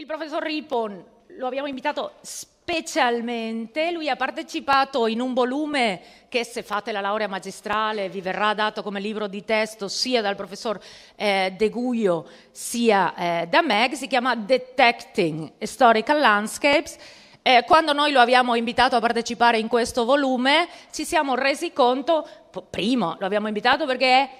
Il professor Rippon lo abbiamo invitato specialmente, lui ha partecipato in un volume che, se fate la laurea magistrale, vi verrà dato come libro di testo sia dal professor De Guio sia da me, che si chiama Detecting Historical Landscapes. Quando noi lo abbiamo invitato a partecipare in questo volume ci siamo resi conto, primo lo abbiamo invitato perché è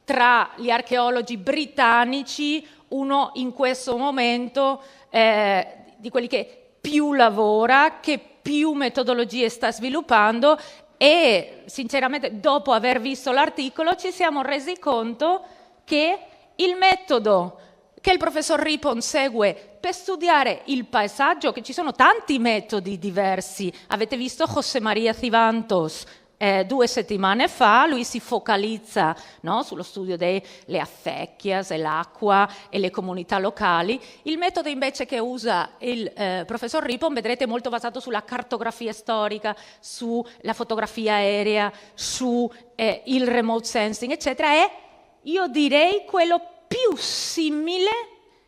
tra gli archeologi britannici uno in questo momento di quelli che più lavora, che più metodologie sta sviluppando, e sinceramente dopo aver visto l'articolo ci siamo resi conto che il metodo che il professor Rippon segue per studiare il paesaggio, che ci sono tanti metodi diversi, avete visto José María Civantos 2 settimane fa, lui si focalizza, no, sullo studio delle affecchias e l'acqua e le comunità locali. Il metodo invece che usa il professor Rippon, vedrete, molto basato sulla cartografia storica, sulla fotografia aerea, su il remote sensing, eccetera, è, io direi, quello più simile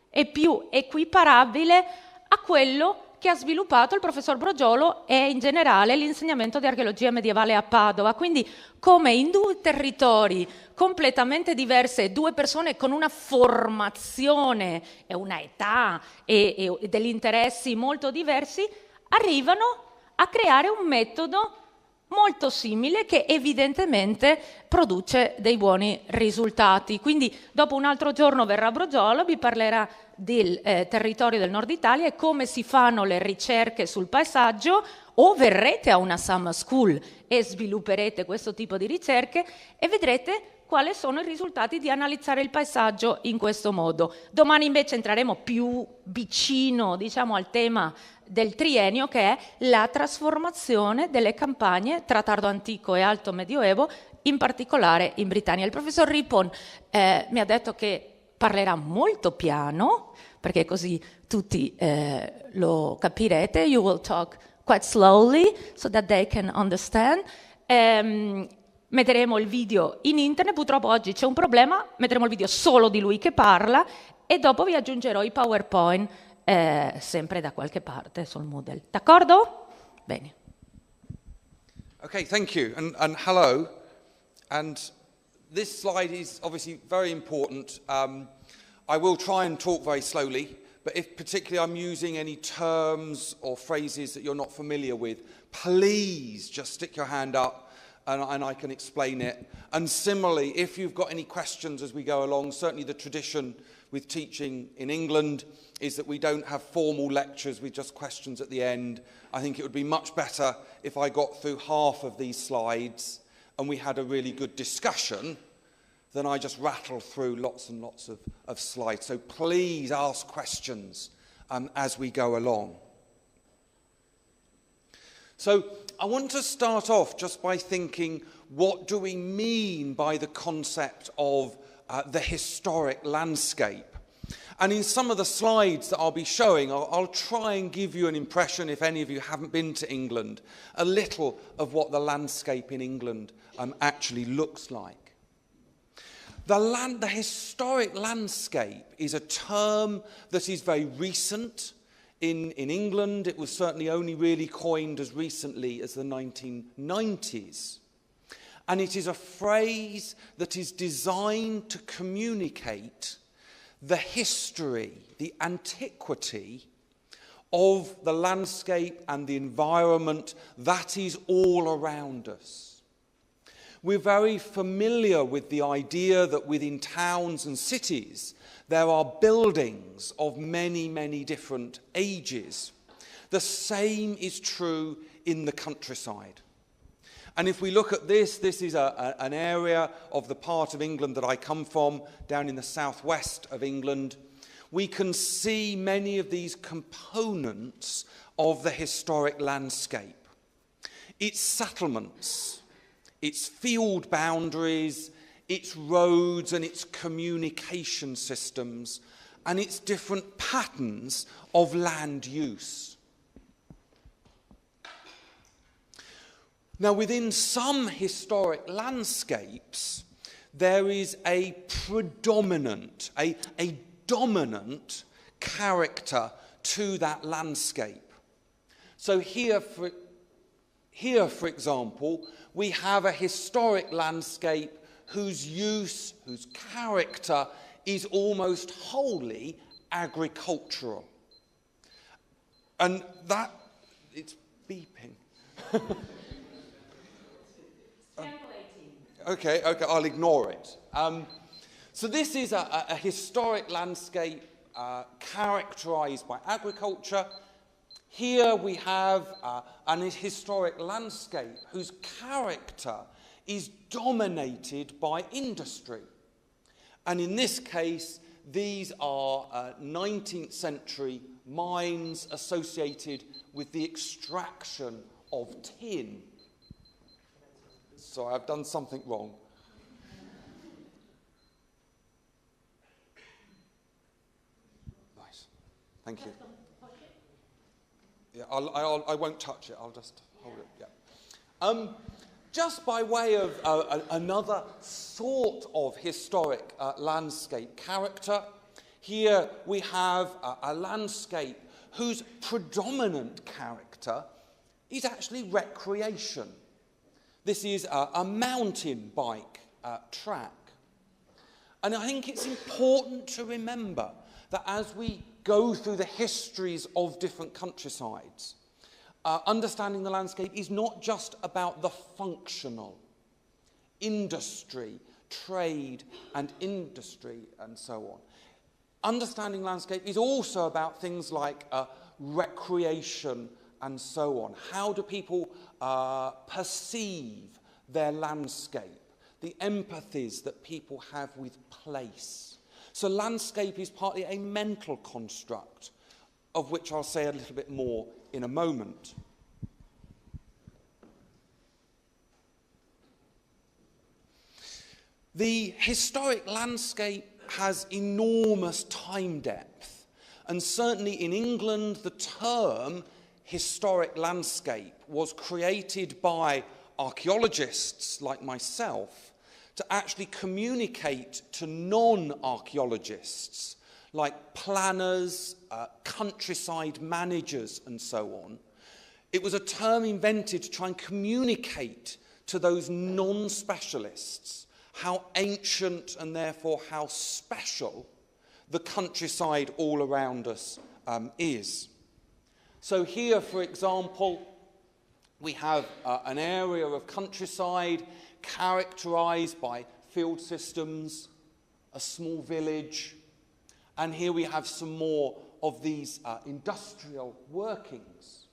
e più equiparabile a quello che ha sviluppato il professor Brogiolo e in generale l'insegnamento di archeologia medievale a Padova. Quindi, come in 2 territori completamente diverse, 2 persone con una formazione e una età e degli interessi molto diversi, arrivano a creare un metodo molto simile che evidentemente produce dei buoni risultati. Quindi dopo un altro giorno verrà Brogiolo, vi parlerà del territorio del nord Italia e come si fanno le ricerche sul paesaggio, o verrete a una summer school e svilupperete questo tipo di ricerche e vedrete quali sono i risultati di analizzare il paesaggio in questo modo. Domani invece entreremo più vicino, diciamo, al tema del triennio, che è la trasformazione delle campagne tra tardo antico e alto medioevo, in particolare in Britannia. Il professor Rippon mi ha detto che parlerà molto piano, perché così tutti lo capirete. You will talk quite slowly so that they can understand. Metteremo il video in internet, purtroppo oggi c'è un problema, metteremo il video solo di lui che parla e dopo vi aggiungerò i PowerPoint sempre da qualche parte sul Moodle. D'accordo? Bene. Okay, thank you, and hello. And this slide is obviously very important. I will try and talk very slowly, but if particularly I'm using any terms or phrases that you're not familiar with, please just stick your hand up and I can explain it. And similarly, if you've got any questions as we go along, certainly the tradition with teaching in England is that we don't have formal lectures with just questions at the end. I think it would be much better if I got through half of these slides and we had a really good discussion than I just rattle through lots and lots of slides. So please ask questions as we go along. So I want to start off just by thinking, what do we mean by the concept of the historic landscape? And in some of the slides that I'll be showing, I'll try and give you an impression, if any of you haven't been to England, a little of what the landscape in England actually looks like. The historic landscape is a term that is very recent. In England, it was certainly only really coined as recently as the 1990s. And it is a phrase that is designed to communicate the history, the antiquity of the landscape and the environment that is all around us. We're very familiar with the idea that within towns and cities there are buildings of many, many different ages. The same is true in the countryside. And if we look at this is an area of the part of England that I come from, down in the southwest of England. We can see many of these components of the historic landscape. Its settlements, its field boundaries, its roads and its communication systems, and its different patterns of land use. Now, within some historic landscapes, there is a predominant, a dominant character to that landscape. So here, for example, we have a historic landscape whose use, whose character is almost wholly agricultural. And that, it's beeping. Okay, I'll ignore it. So this is a historic landscape characterized by agriculture. Here we have an historic landscape whose character is dominated by industry. And in this case, these are 19th century mines associated with the extraction of tin. Sorry, I've done something wrong. Nice. Thank you. Yeah, I won't touch it. I'll just hold it. Yeah. Just by way of another sort of historic landscape character, here we have a landscape whose predominant character is actually recreation. This is a mountain bike track. And I think it's important to remember that as we go through the histories of different countrysides, understanding the landscape is not just about the functional, industry, trade and industry and so on. Understanding landscape is also about things like recreation and so on. How do people perceive their landscape? The empathies that people have with place. So landscape is partly a mental construct, of which I'll say a little bit more in a moment. The historic landscape has enormous time depth, and certainly in England the term historic landscape was created by archaeologists like myself to actually communicate to non-archaeologists like planners, countryside managers and so on. It was a term invented to try and communicate to those non-specialists how ancient and therefore how special the countryside all around us is. So here, for example, we have an area of countryside characterized by field systems, a small village, and here we have some more of these industrial workings.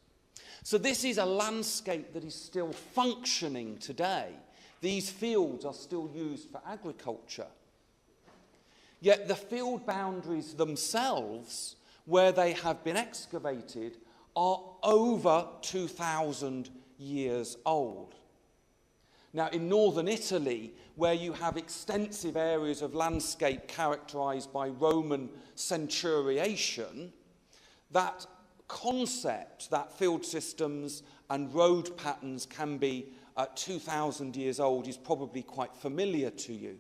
So this is a landscape that is still functioning today. These fields are still used for agriculture. Yet the field boundaries themselves, where they have been excavated, are over 2,000 years old. Now, in northern Italy, where you have extensive areas of landscape characterized by Roman centuriation, that concept, that field systems and road patterns can be 2,000 years old, is probably quite familiar to you.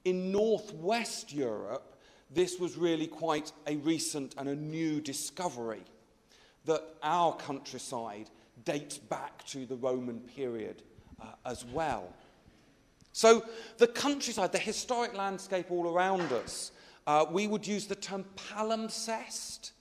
In northwest Europe, this was really quite a recent and a new discovery, that our countryside dates back to the Roman period as well. So the countryside, the historic landscape all around us, we would use the term palimpsest.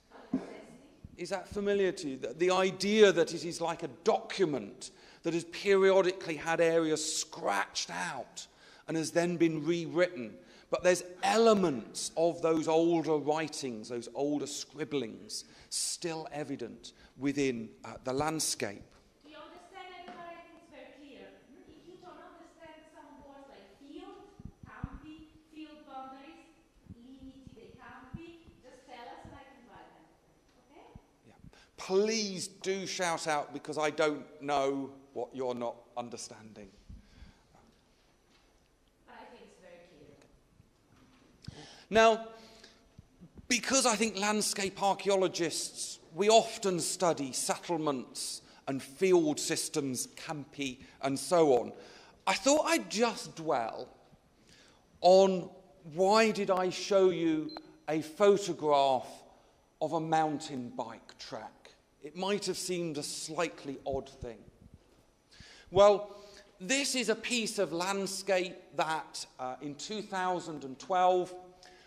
Is that familiar to you? The idea that it is like a document that has periodically had areas scratched out and has then been rewritten. But there's elements of those older writings, those older scribblings, still evident within the landscape. Do you understand everybody? I think it's very clear. If you don't understand some words like field, campi, field boundaries, limiti dei campi, just tell us and I can write them. Okay? Yeah. Please do shout out, because I don't know what you're not understanding. Now, because I think landscape archaeologists, we often study settlements and field systems, campi, and so on, I thought I'd just dwell on why did I show you a photograph of a mountain bike track. It might have seemed a slightly odd thing. Well, this is a piece of landscape that in 2012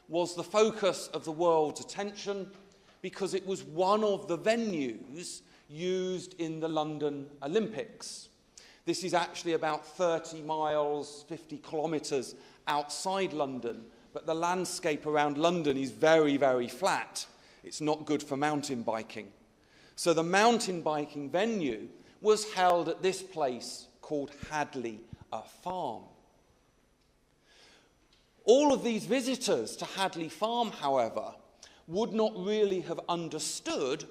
was the focus of the world's attention because it was one of the venues used in the London Olympics. This is actually about 30 miles, 50 kilometres outside London, but the landscape around London is very, very flat. It's not good for mountain biking. So the mountain biking venue was held at this place called Hadley Farm. All of these visitors to Hadley Farm, however, would not really have understood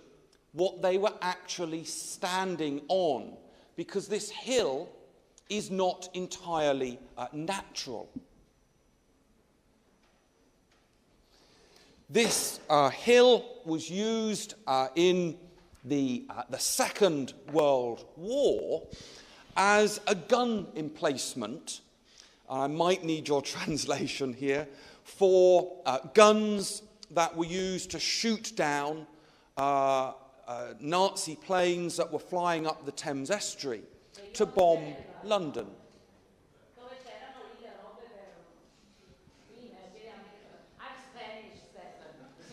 what they were actually standing on, because this hill is not entirely natural. This hill was used in the Second World War as a gun emplacement. I might need your translation here, for guns that were used to shoot down Nazi planes that were flying up the Thames estuary to bomb London.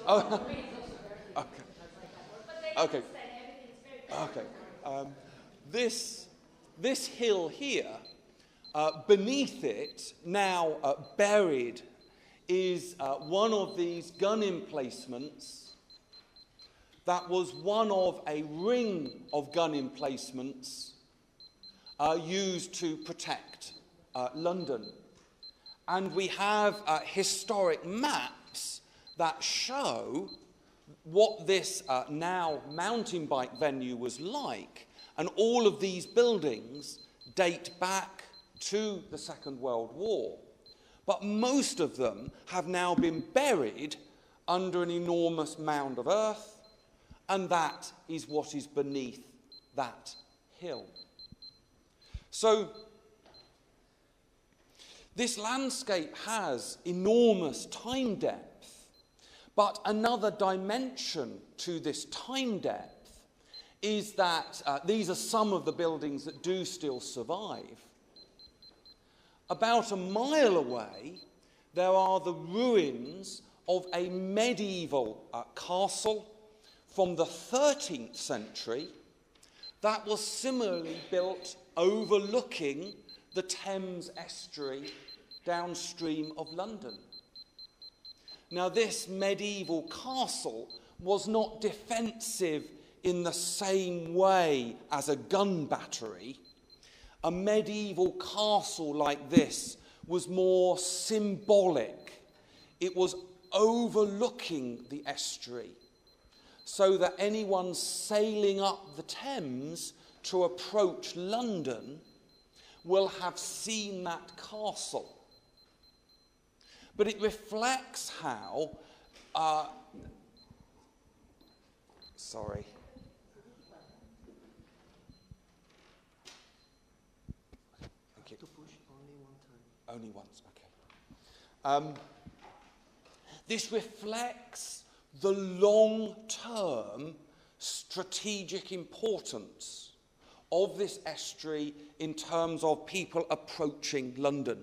Oh, okay. Okay. This hill here, beneath it, now buried, is one of these gun emplacements that was one of a ring of gun emplacements used to protect London. And we have historic maps that show what this now mountain bike venue was like. And all of these buildings date back to the Second World War. But most of them have now been buried under an enormous mound of earth, and that is what is beneath that hill. So this landscape has enormous time depth, but another dimension to this time depth is that these are some of the buildings that do still survive. About a mile away, there are the ruins of a medieval castle from the 13th century that was similarly built overlooking the Thames estuary downstream of London. Now, this medieval castle was not defensive in the same way as a gun battery. A medieval castle like this was more symbolic. It was overlooking the estuary, so that anyone sailing up the Thames to approach London will have seen that castle. But it reflects how, sorry. Okay. To push only one time. Only once, okay. This reflects the long-term strategic importance of this estuary in terms of people approaching London.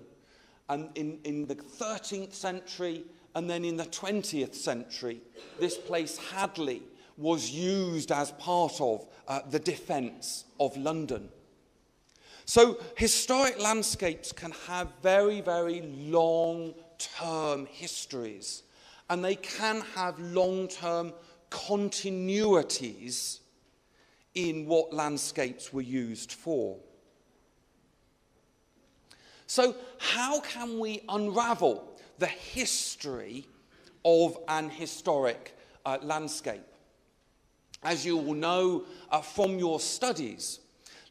And in the 13th century and then in the 20th century, this place, Hadley, was used as part of the defence of London. So historic landscapes can have very, very long-term histories, and they can have long-term continuities in what landscapes were used for. So how can we unravel the history of an historic landscape? As you all know from your studies,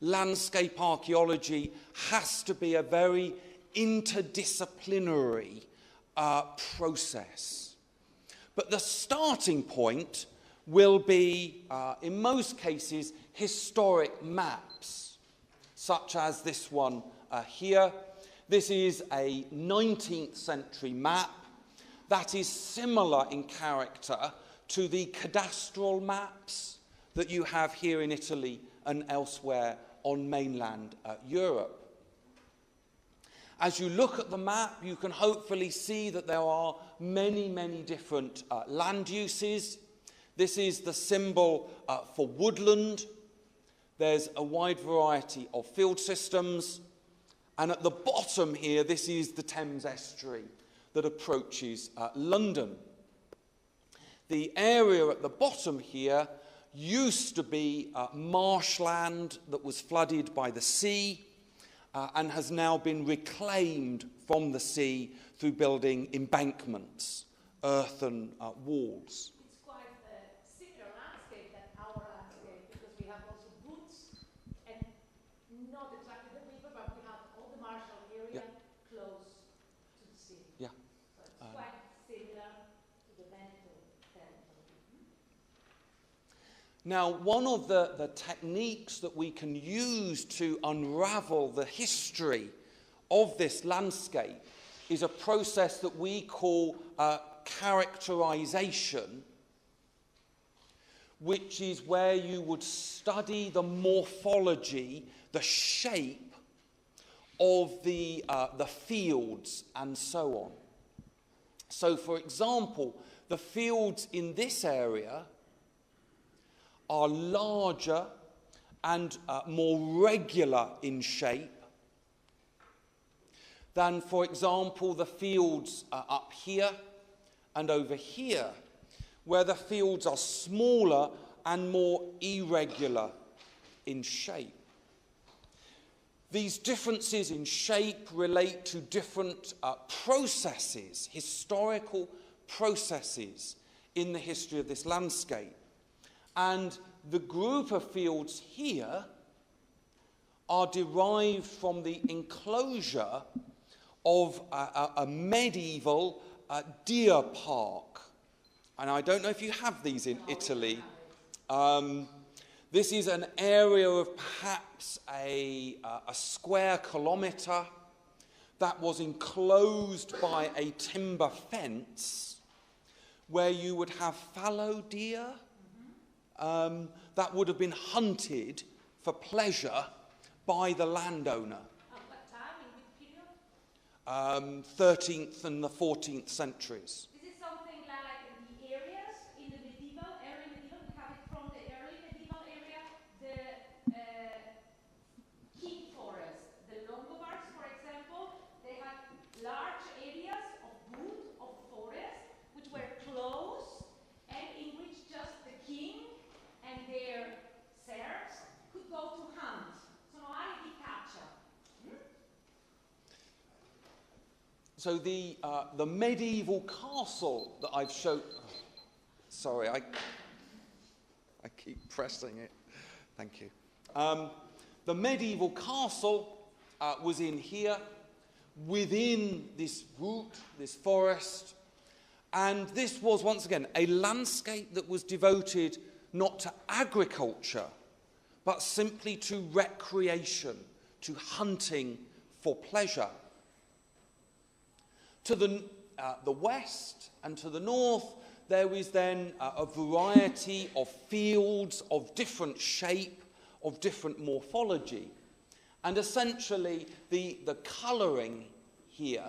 landscape archaeology has to be a very interdisciplinary process. But the starting point will be, in most cases, historic maps, such as this one here. This is a 19th century map that is similar in character to the cadastral maps that you have here in Italy and elsewhere on mainland Europe. As you look at the map, you can hopefully see that there are many, many different land uses. This is the symbol for woodland. There's a wide variety of field systems. And at the bottom here, this is the Thames estuary that approaches London. The area at the bottom here used to be marshland that was flooded by the sea and has now been reclaimed from the sea through building embankments, earthen walls. It's quite a similar landscape than our landscape, because we have also woods and not exactly the river, but we have all the marshal area close to the sea. Yeah. So it's quite similar to the Veneto territory. Now, one of the techniques that we can use to unravel the history of this landscape is a process that we call characterization, which is where you would study the morphology, the shape of the fields and so on. So, for example, the fields in this area are larger and more regular in shape than, for example, the fields up here and over here, where the fields are smaller and more irregular in shape. These differences in shape relate to different processes, historical processes in the history of this landscape. And the group of fields here are derived from the enclosure of a medieval deer park. And I don't know if you have these in Italy. This is an area of perhaps a square kilometre that was enclosed by a timber fence where you would have fallow deer that would have been hunted for pleasure by the landowner. What time, in which period? 13th and the 14th centuries. This is something like in the areas, in the medieval, early medieval, we have it from the early medieval area, the king forest. The Longobards, for example, they had large areas of wood, of forest, which were closed, and in which just the king and their serfs could go to hunt. Sono aree di caccia. So the medieval castle that I've shown... Sorry, I keep pressing it. Thank you. The medieval castle was in here, within this wood, this forest, and this was, once again, a landscape that was devoted not to agriculture, but simply to recreation, to hunting for pleasure. To the west and to the north, there is then a variety of fields of different shape, of different morphology. And essentially, the colouring here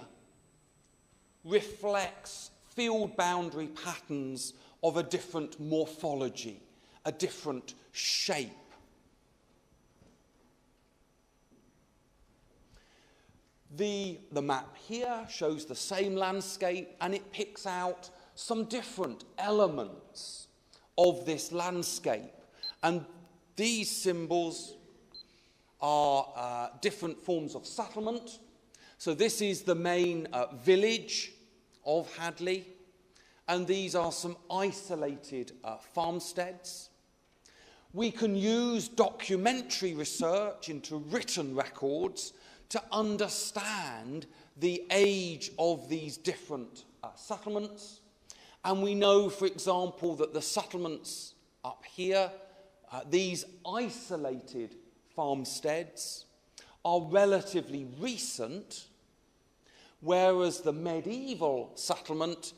reflects field boundary patterns of a different morphology, a different shape. The map here shows the same landscape, and it picks out some different elements of this landscape. And these symbols are different forms of settlement. So this is the main village of Hadley, and these are some isolated farmsteads. We can use documentary research into written records to understand the age of these different settlements. And we know, for example, that the settlements up here, these isolated farmsteads, are relatively recent, whereas the medieval settlement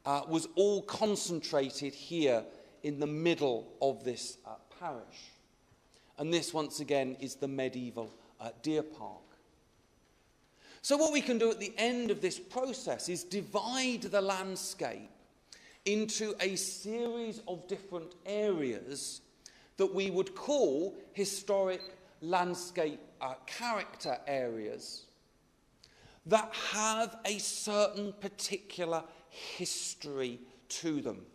was all concentrated here in the middle of this parish. And this, once again, is the medieval deer park. So what we can do at the end of this process is divide the landscape into a series of different areas that we would call historic landscape character areas that have a certain particular history to them.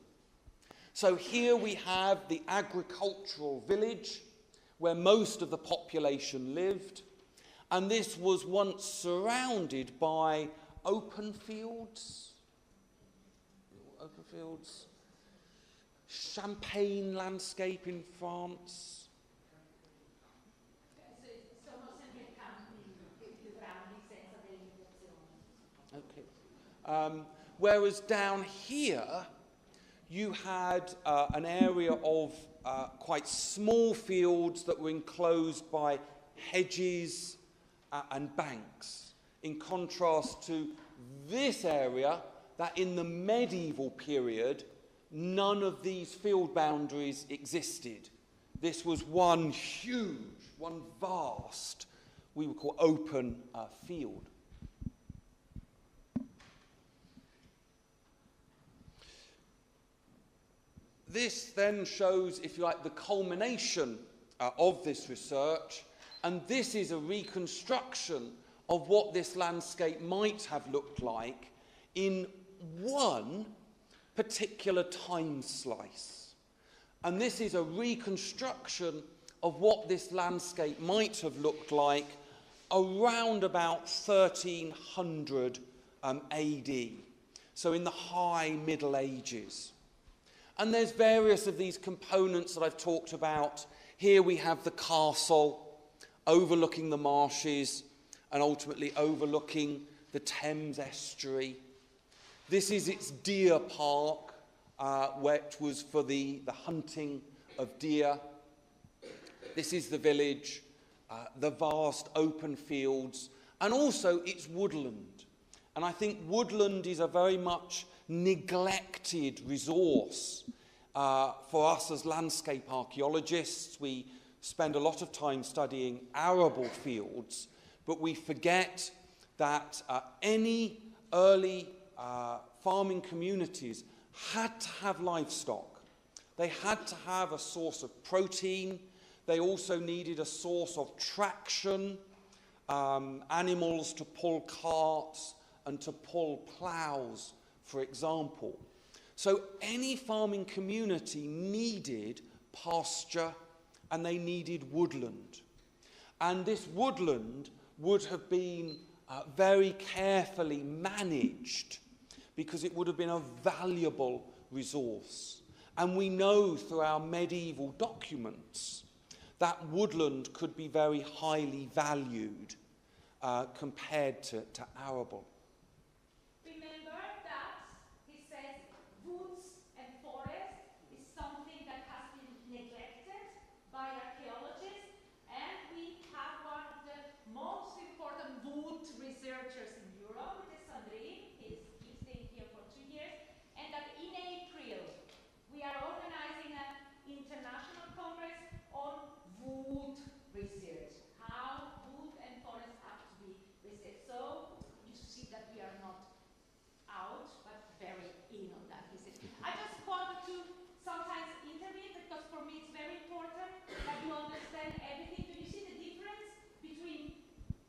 So here we have the agricultural village where most of the population lived, and this was once surrounded by open fields, champagne landscape in France. Okay. Whereas down here, you had an area of quite small fields that were enclosed by hedges and banks, in contrast to this area that in the medieval period, none of these field boundaries existed. This was one huge, one vast, we would call open field. This then shows, if you like, the culmination of this research, and this is a reconstruction of what this landscape might have looked like in one particular time slice. And this is a reconstruction of what this landscape might have looked like around about 1300 AD, so in the high Middle Ages. And there's various of these components that I've talked about. Here we have the castle overlooking the marshes and ultimately overlooking the Thames estuary. This is its deer park, which was for the hunting of deer. This is the village, the vast open fields, and also its woodland. And I think woodland is a very much neglected resource for us as landscape archaeologists. We spend a lot of time studying arable fields, but we forget that any early farming communities had to have livestock. They had to have a source of protein. They also needed a source of traction, animals to pull carts and to pull ploughs, for example. So any farming community needed pasture and they needed woodland. And this woodland would have been very carefully managed because it would have been a valuable resource. And we know through our medieval documents that woodland could be very highly valued compared to arable. Remember that he says woods and forest is something that has been neglected by archaeologists, and we have one of the most important wood researchers in Europe, which is Sandrine. He's staying here for 2 years, and that in April we are organizing an international congress on wood research, how wood and forest have to be researched. So you see that we are not out, but very in on that research. I just wanted to sometimes intervene because for me it's very important that you understand everything. Do you see the difference between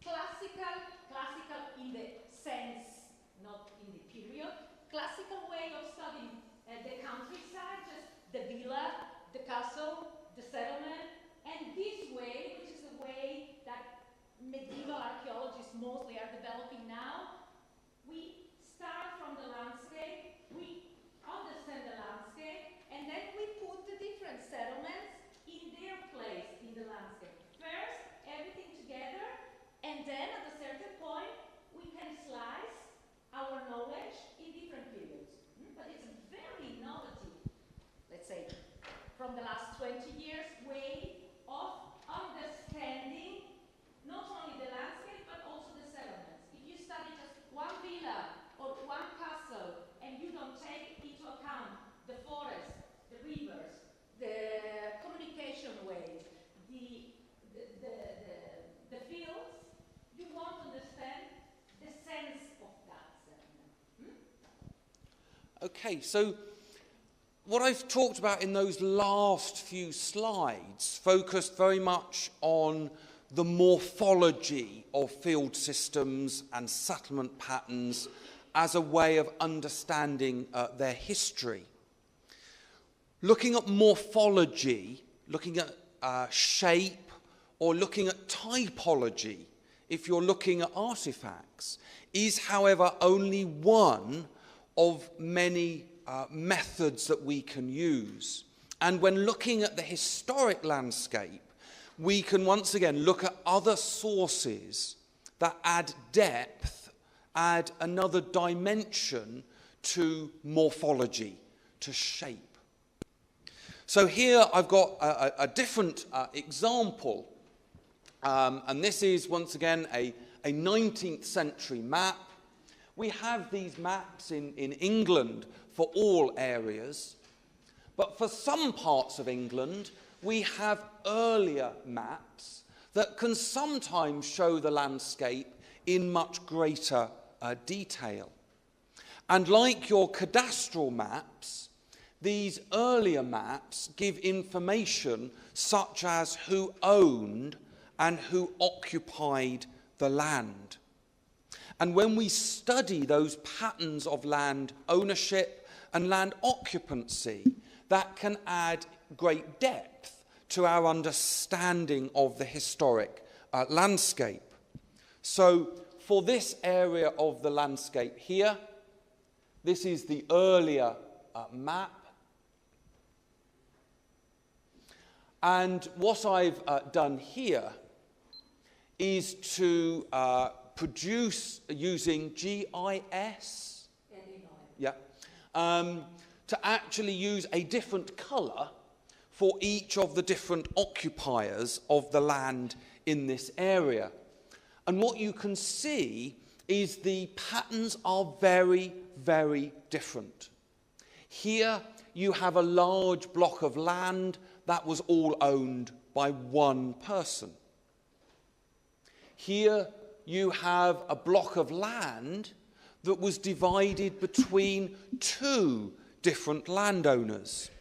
classical in the sense, not in the period, classical way of studying the countryside, just the villa, the castle, the settlement, and this way, which is the way that medieval archaeologists mostly are developing now. We start from the landscape, we understand the landscape, and then we put the different settlements in their place in the landscape. First, everything together, and then at a certain point, we can slice our knowledge in different periods. But it's a very innovative, let's say, from the last 20 years way of understanding not only the landscape but also the settlements. If you study Okay, so what I've talked about in those last few slides focused very much on the morphology of field systems and settlement patterns as a way of understanding their history. Looking at morphology, looking at shape, or looking at typology, if you're looking at artifacts, is, however, only one of many methods that we can use. And when looking at the historic landscape, we can once again look at other sources that add depth, add another dimension to morphology, to shape. So here I've got a different example, and this is once again a 19th century map. We have these maps in England for all areas, but for some parts of England we have earlier maps that can sometimes show the landscape in much greater detail. And like your cadastral maps, these earlier maps give information such as who owned and who occupied the land. And when we study those patterns of land ownership and land occupancy, that can add great depth to our understanding of the historic landscape. So for this area of the landscape here, this is the earlier map. And what I've done here is to produce using GIS, to actually use a different colour for each of the different occupiers of the land in this area. And what you can see is the patterns are very, very different. Here you have a large block of land that was all owned by one person. Here you have a block of land that was divided between two different landowners.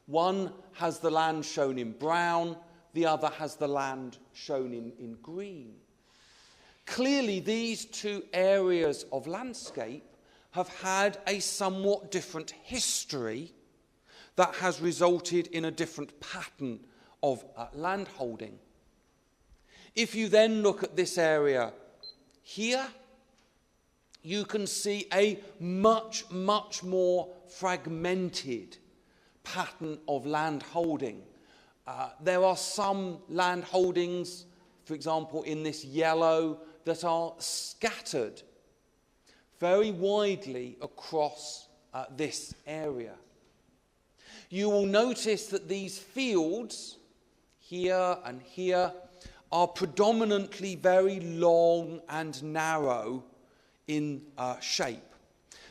One has the land shown in brown, the other has the land shown in green. Clearly, these two areas of landscape have had a somewhat different history that has resulted in a different pattern of landholding. If you then look at this area here, you can see a much, much more fragmented pattern of land holding. There are some land holdings, for example, in this yellow, that are scattered very widely across this area. You will notice that these fields, here and here, are predominantly very long and narrow in shape.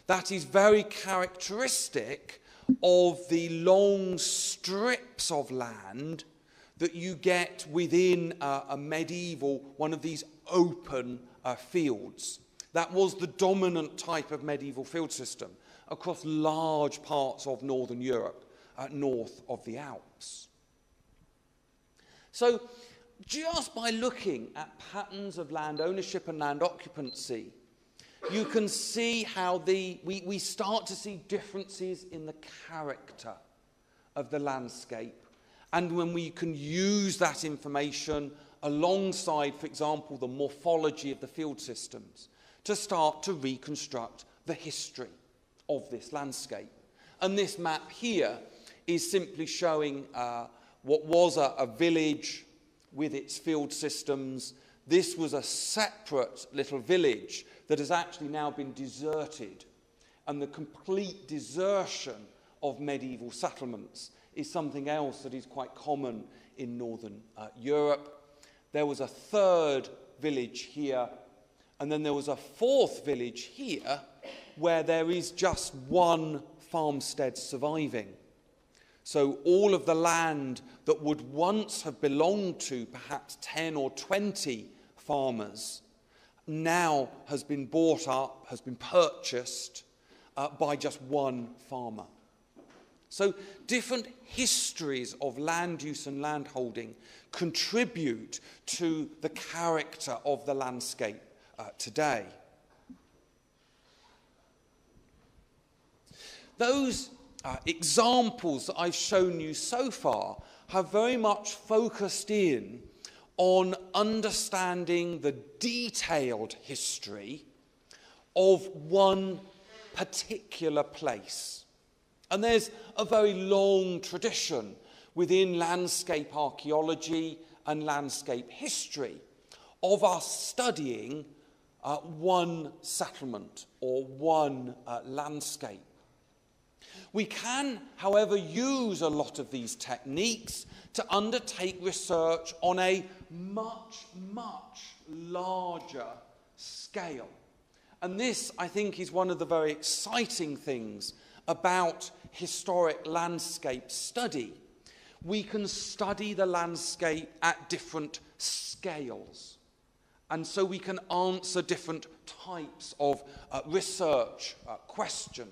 That is very characteristic of the long strips of land that you get within a medieval, one of these open fields. That was the dominant type of medieval field system across large parts of northern Europe, north of the Alps. So just by looking at patterns of land ownership and land occupancy, you can see how we start to see differences in the character of the landscape, and when we can use that information alongside, for example, the morphology of the field systems to start to reconstruct the history of this landscape. And this map here is simply showing what was a village with its field systems. This was a separate little village that has actually now been deserted, and the complete desertion of medieval settlements is something else that is quite common in northern Europe. There was a third village here, and then there was a fourth village here where there is just one farmstead surviving. So all of the land that would once have belonged to perhaps 10 or 20 farmers now has been bought up, has been purchased, by just one farmer. So different histories of land use and land holding contribute to the character of the landscape today. Those examples that I've shown you so far have very much focused in on understanding the detailed history of one particular place. And there's a very long tradition within landscape archaeology and landscape history of us studying one settlement or one landscape. We can, however, use a lot of these techniques to undertake research on a much, much larger scale. And this, I think, is one of the very exciting things about historic landscape study. We can study the landscape at different scales. And so we can answer different types of research questions.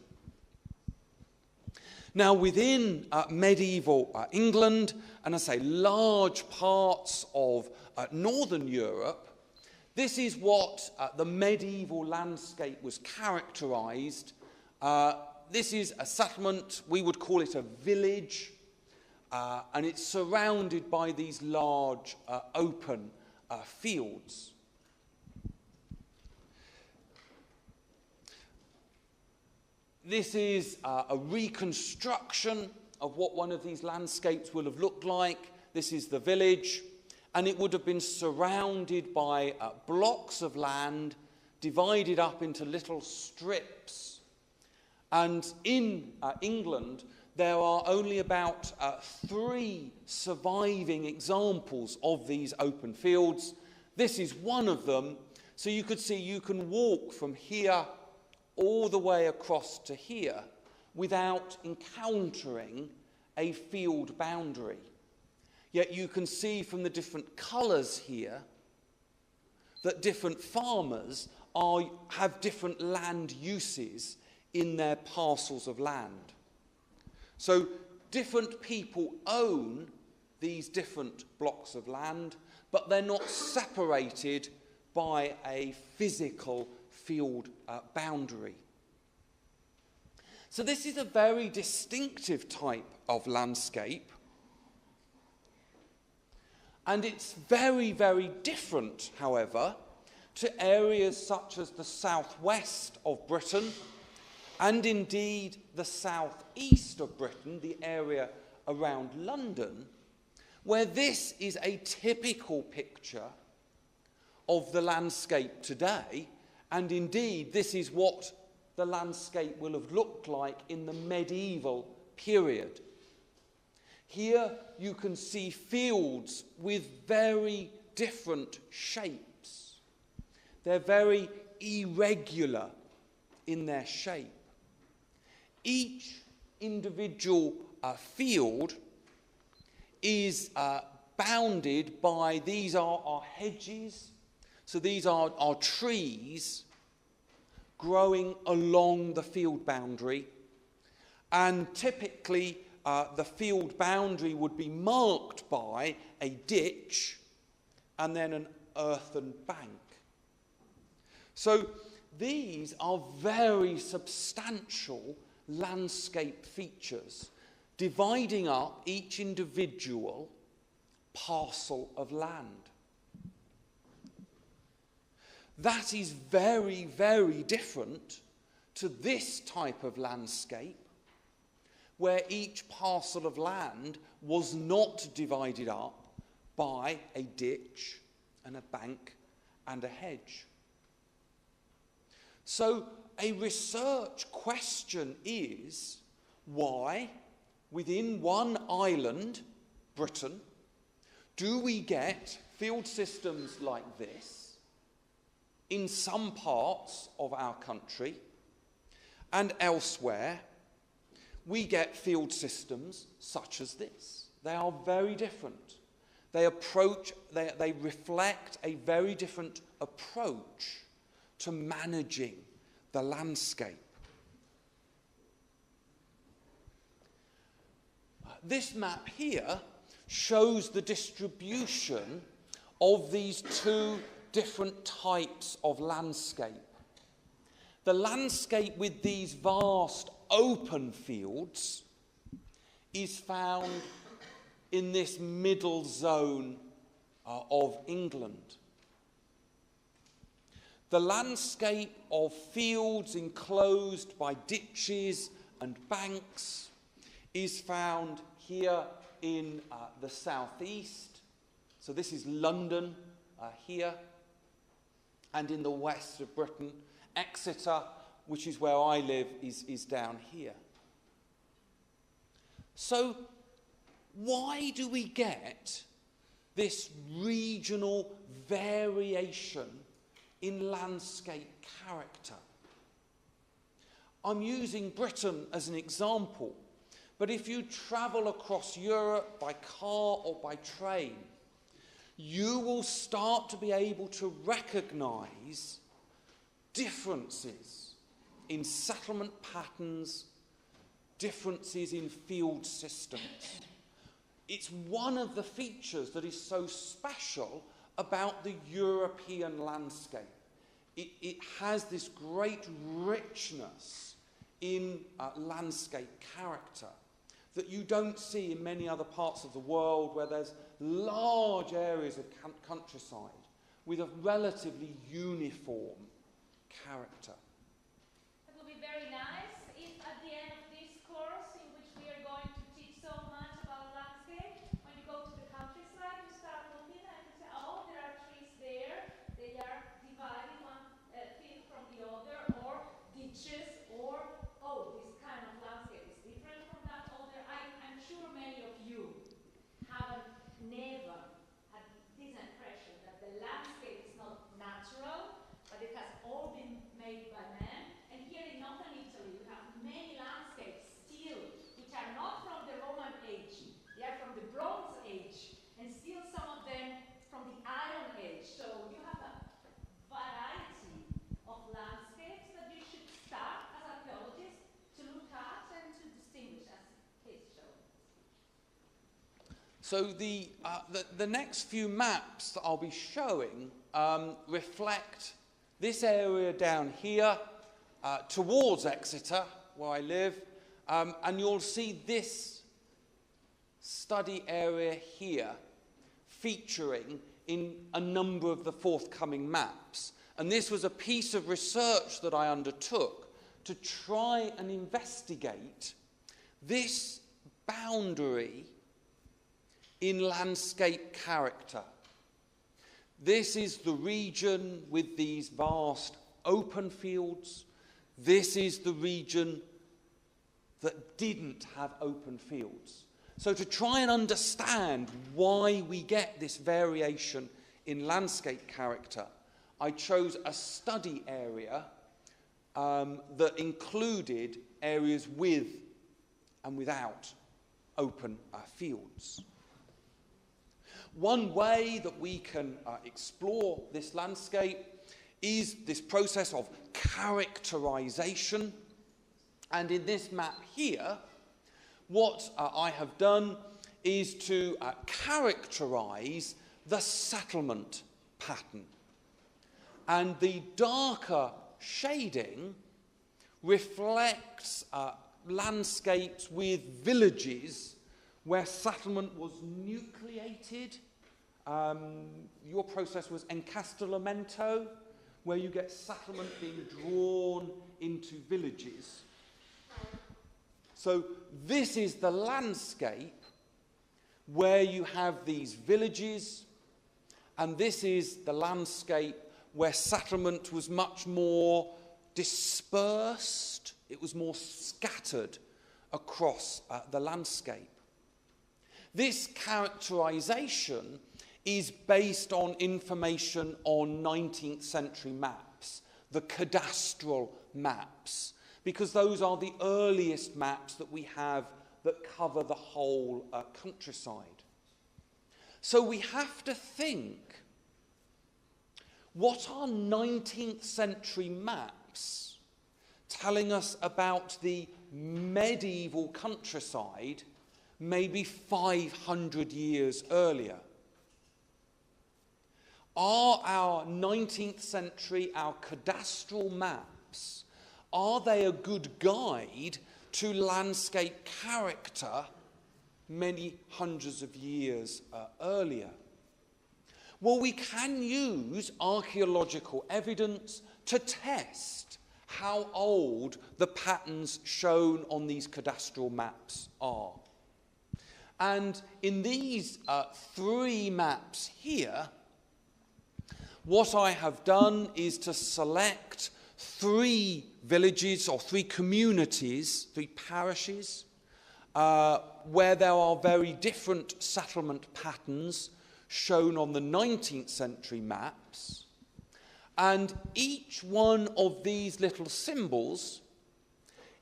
Now, within medieval England, and I say large parts of Northern Europe, this is what the medieval landscape was characterised. This is a settlement, we would call it a village, and it's surrounded by these large open fields. This is a reconstruction of what one of these landscapes will have looked like. This is the village, and it would have been surrounded by blocks of land divided up into little strips. And in England, there are only about 3 surviving examples of these open fields. This is one of them. So you could see you can walk from here all the way across to here without encountering a field boundary. Yet you can see from the different colours here that different farmers have different land uses in their parcels of land. So different people own these different blocks of land, but they're not separated by a physical field boundary. So this is a very distinctive type of landscape, and it's very, very different, however, to areas such as the southwest of Britain and indeed the southeast of Britain, the area around London, where this is a typical picture of the landscape today. And indeed, this is what the landscape will have looked like in the medieval period. Here you can see fields with very different shapes. They're very irregular in their shape. Each individual field is bounded by, these are hedges. So these are trees growing along the field boundary, and typically the field boundary would be marked by a ditch and then an earthen bank. So these are very substantial landscape features, dividing up each individual parcel of land. That is very, very different to this type of landscape, where each parcel of land was not divided up by a ditch and a bank and a hedge. So a research question is, why, within one island, Britain, do we get field systems like this? In some parts of our country and elsewhere, we get field systems such as this. They are very different. They reflect a very different approach to managing the landscape. This map here shows the distribution of these two different types of landscape. The landscape with these vast open fields is found in this middle zone of England. The landscape of fields enclosed by ditches and banks is found here in the southeast. So this is London here, and in the west of Britain, Exeter, which is where I live, is down here. So why do we get this regional variation in landscape character? I'm using Britain as an example, but if you travel across Europe by car or by train, you will start to be able to recognise differences in settlement patterns, differences in field systems. It's one of the features that is so special about the European landscape. It has this great richness in landscape character that you don't see in many other parts of the world, where there's large areas of countryside with a relatively uniform character. It would be very nice if at the end of this course, in which we are going to teach so much about landscape, when you go to the countryside, you start looking and you say, oh, there are trees there, they are dividing one field from the other, or ditches, or, oh, this kind of landscape is different from that other. I'm sure many of you haven't never had this impression that the landscape is not natural, but it has all been made by man. And here in northern Italy, we have many landscapes still, which are not from the Roman age, they are from the Bronze Age, and still some of them from the Iron Age. So you have a variety of landscapes that you should start as archaeologists to look at and to distinguish, as Kate showed. So the next few maps that I'll be showing reflect this area down here towards Exeter, where I live, and you'll see this study area here featuring in a number of the forthcoming maps. And this was a piece of research that I undertook to try and investigate this boundary in landscape character. This is the region with these vast open fields. This is the region that didn't have open fields. So to try and understand why we get this variation in landscape character, I chose a study area that included areas with and without open fields. One way that we can explore this landscape is this process of characterization. And in this map here, what I have done is to characterize the settlement pattern. And the darker shading reflects landscapes with villages where settlement was nucleated. Your process was encastellamento, where you get settlement being drawn into villages. So this is the landscape where you have these villages, and this is the landscape where settlement was much more dispersed, it was more scattered across the landscape. This characterization is based on information on 19th century maps, the cadastral maps, because those are the earliest maps that we have that cover the whole countryside. So we have to think, what are 19th century maps telling us about the medieval countryside maybe 500 years earlier. Are our 19th century, our cadastral maps, are they a good guide to landscape character many hundreds of years earlier? Well, we can use archaeological evidence to test how old the patterns shown on these cadastral maps are. And in these 3 maps here, what I have done is to select 3 villages or 3 communities, 3 parishes, where there are very different settlement patterns shown on the 19th century maps. And each one of these little symbols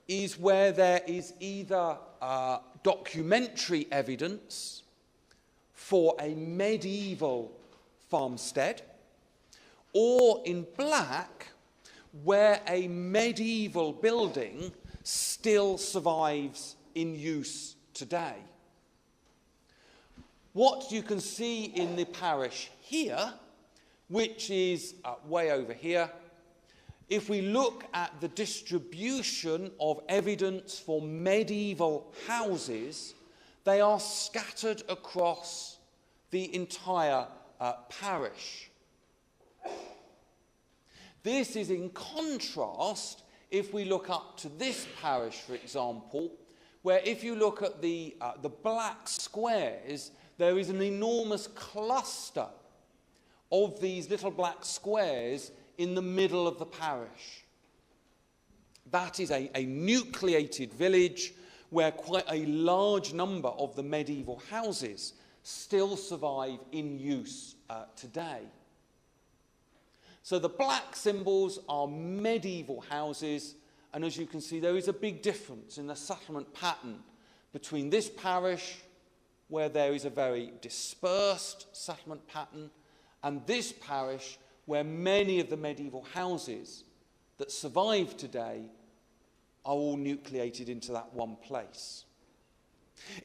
is where there is either documentary evidence for a medieval farmstead, or in black, where a medieval building still survives in use today. What you can see in the parish here, which is way over here, if we look at the distribution of evidence for medieval houses, they are scattered across the entire parish. This is in contrast if we look up to this parish, for example, where if you look at the black squares, there is an enormous cluster of these little black squares in the middle of the parish. That is a nucleated village where quite a large number of the medieval houses still survive in use today. So the black symbols are medieval houses, and as you can see, there is a big difference in the settlement pattern between this parish, where there is a very dispersed settlement pattern, and this parish, where many of the medieval houses that survive today are all nucleated into that one place.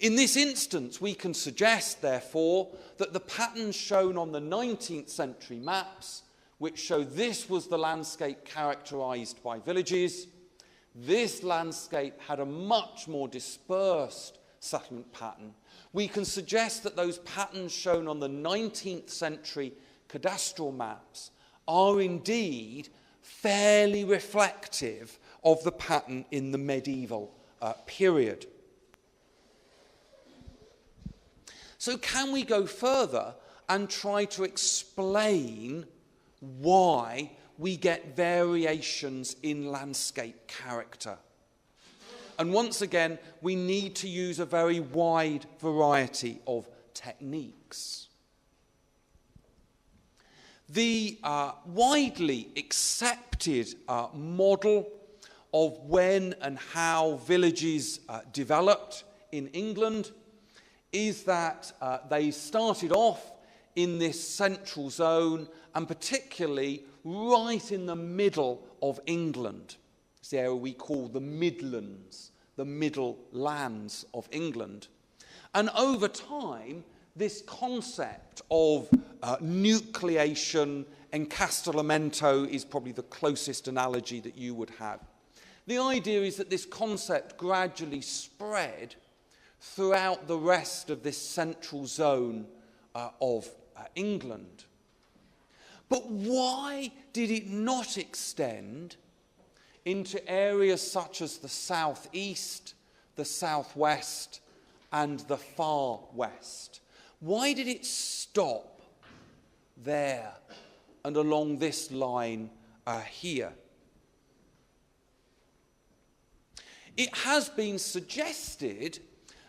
In this instance, we can suggest, therefore, that the patterns shown on the 19th century maps, which show this was the landscape characterized by villages, this landscape had a much more dispersed settlement pattern. We can suggest that those patterns shown on the 19th century cadastral maps are indeed fairly reflective of the pattern in the medieval period. So can we go further and try to explain why we get variations in landscape character? And once again, we need to use a very wide variety of techniques. The widely accepted model of when and how villages developed in England is that they started off in this central zone, and particularly right in the middle of England. It's the area we call the Midlands, the Middle Lands of England. And over time, this concept of nucleation, encastellamento is probably the closest analogy that you would have. The idea is that this concept gradually spread throughout the rest of this central zone of England. But why did it not extend into areas such as the southeast, the southwest, and the far west? Why did it stop there and along this line here? It has been suggested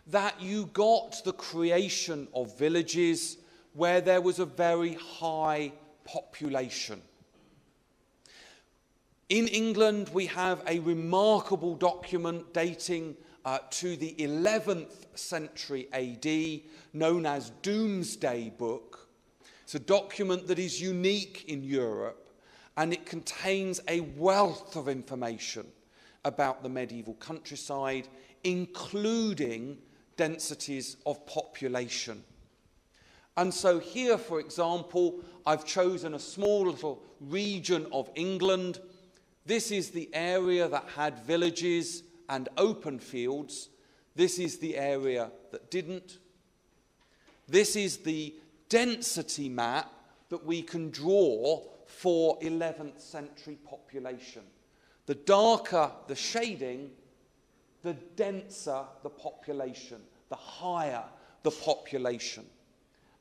that you got the creation of villages where there was a very high population. In England, we have a remarkable document dating to the 11th century AD, known as Domesday Book. It's a document that is unique in Europe, and it contains a wealth of information about the medieval countryside, including densities of population. And so here, for example, I've chosen a small little region of England. This is the area that had villages and open fields. This is the area that didn't. This is the density map that we can draw for 11th century population. The darker the shading, the denser the population, the higher the population.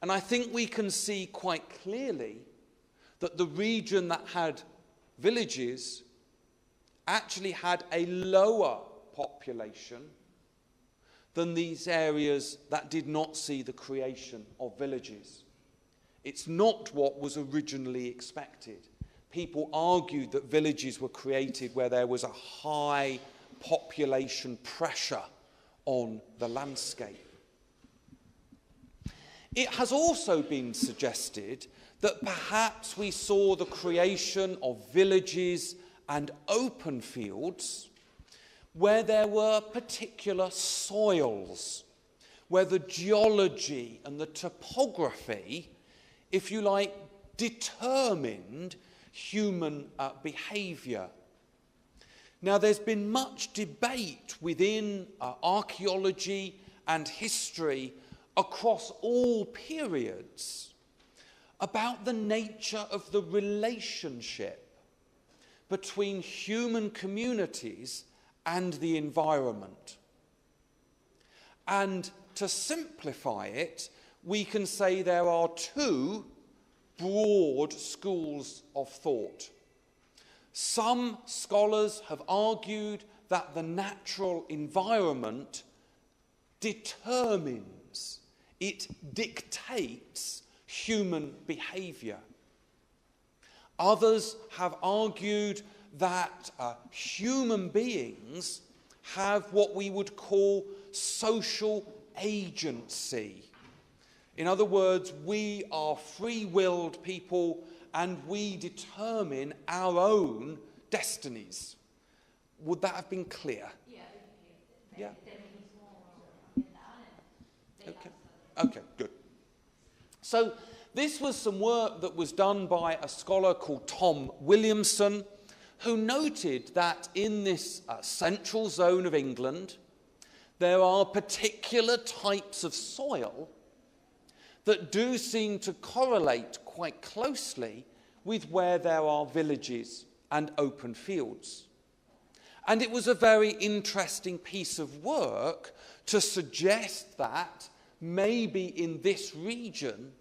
And I think we can see quite clearly that the region that had villages actually had a lower population than these areas that did not see the creation of villages. It's not what was originally expected. People argued that villages were created where there was a high population pressure on the landscape. It has also been suggested that perhaps we saw the creation of villages and open fields where there were particular soils, where the geology and the topography, if you like, determined human behaviour. Now, there's been much debate within archaeology and history across all periods about the nature of the relationship between human communities and the environment. And to simplify it, we can say there are two broad schools of thought. Some scholars have argued that the natural environment determines, it dictates human behaviour. Others have argued that human beings have what we would call social agency. In other words, we are free-willed people and we determine our own destinies. Would that have been clear? Yeah. Okay, good. So this was some work that was done by a scholar called Tom Williamson, who noted that in this central zone of England, there are particular types of soil that do seem to correlate quite closely with where there are villages and open fields. And it was a very interesting piece of work to suggest that maybe in this region,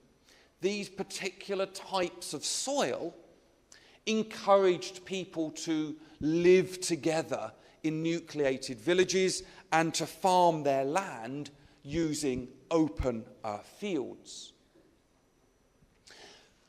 these particular types of soil encouraged people to live together in nucleated villages and to farm their land using open fields.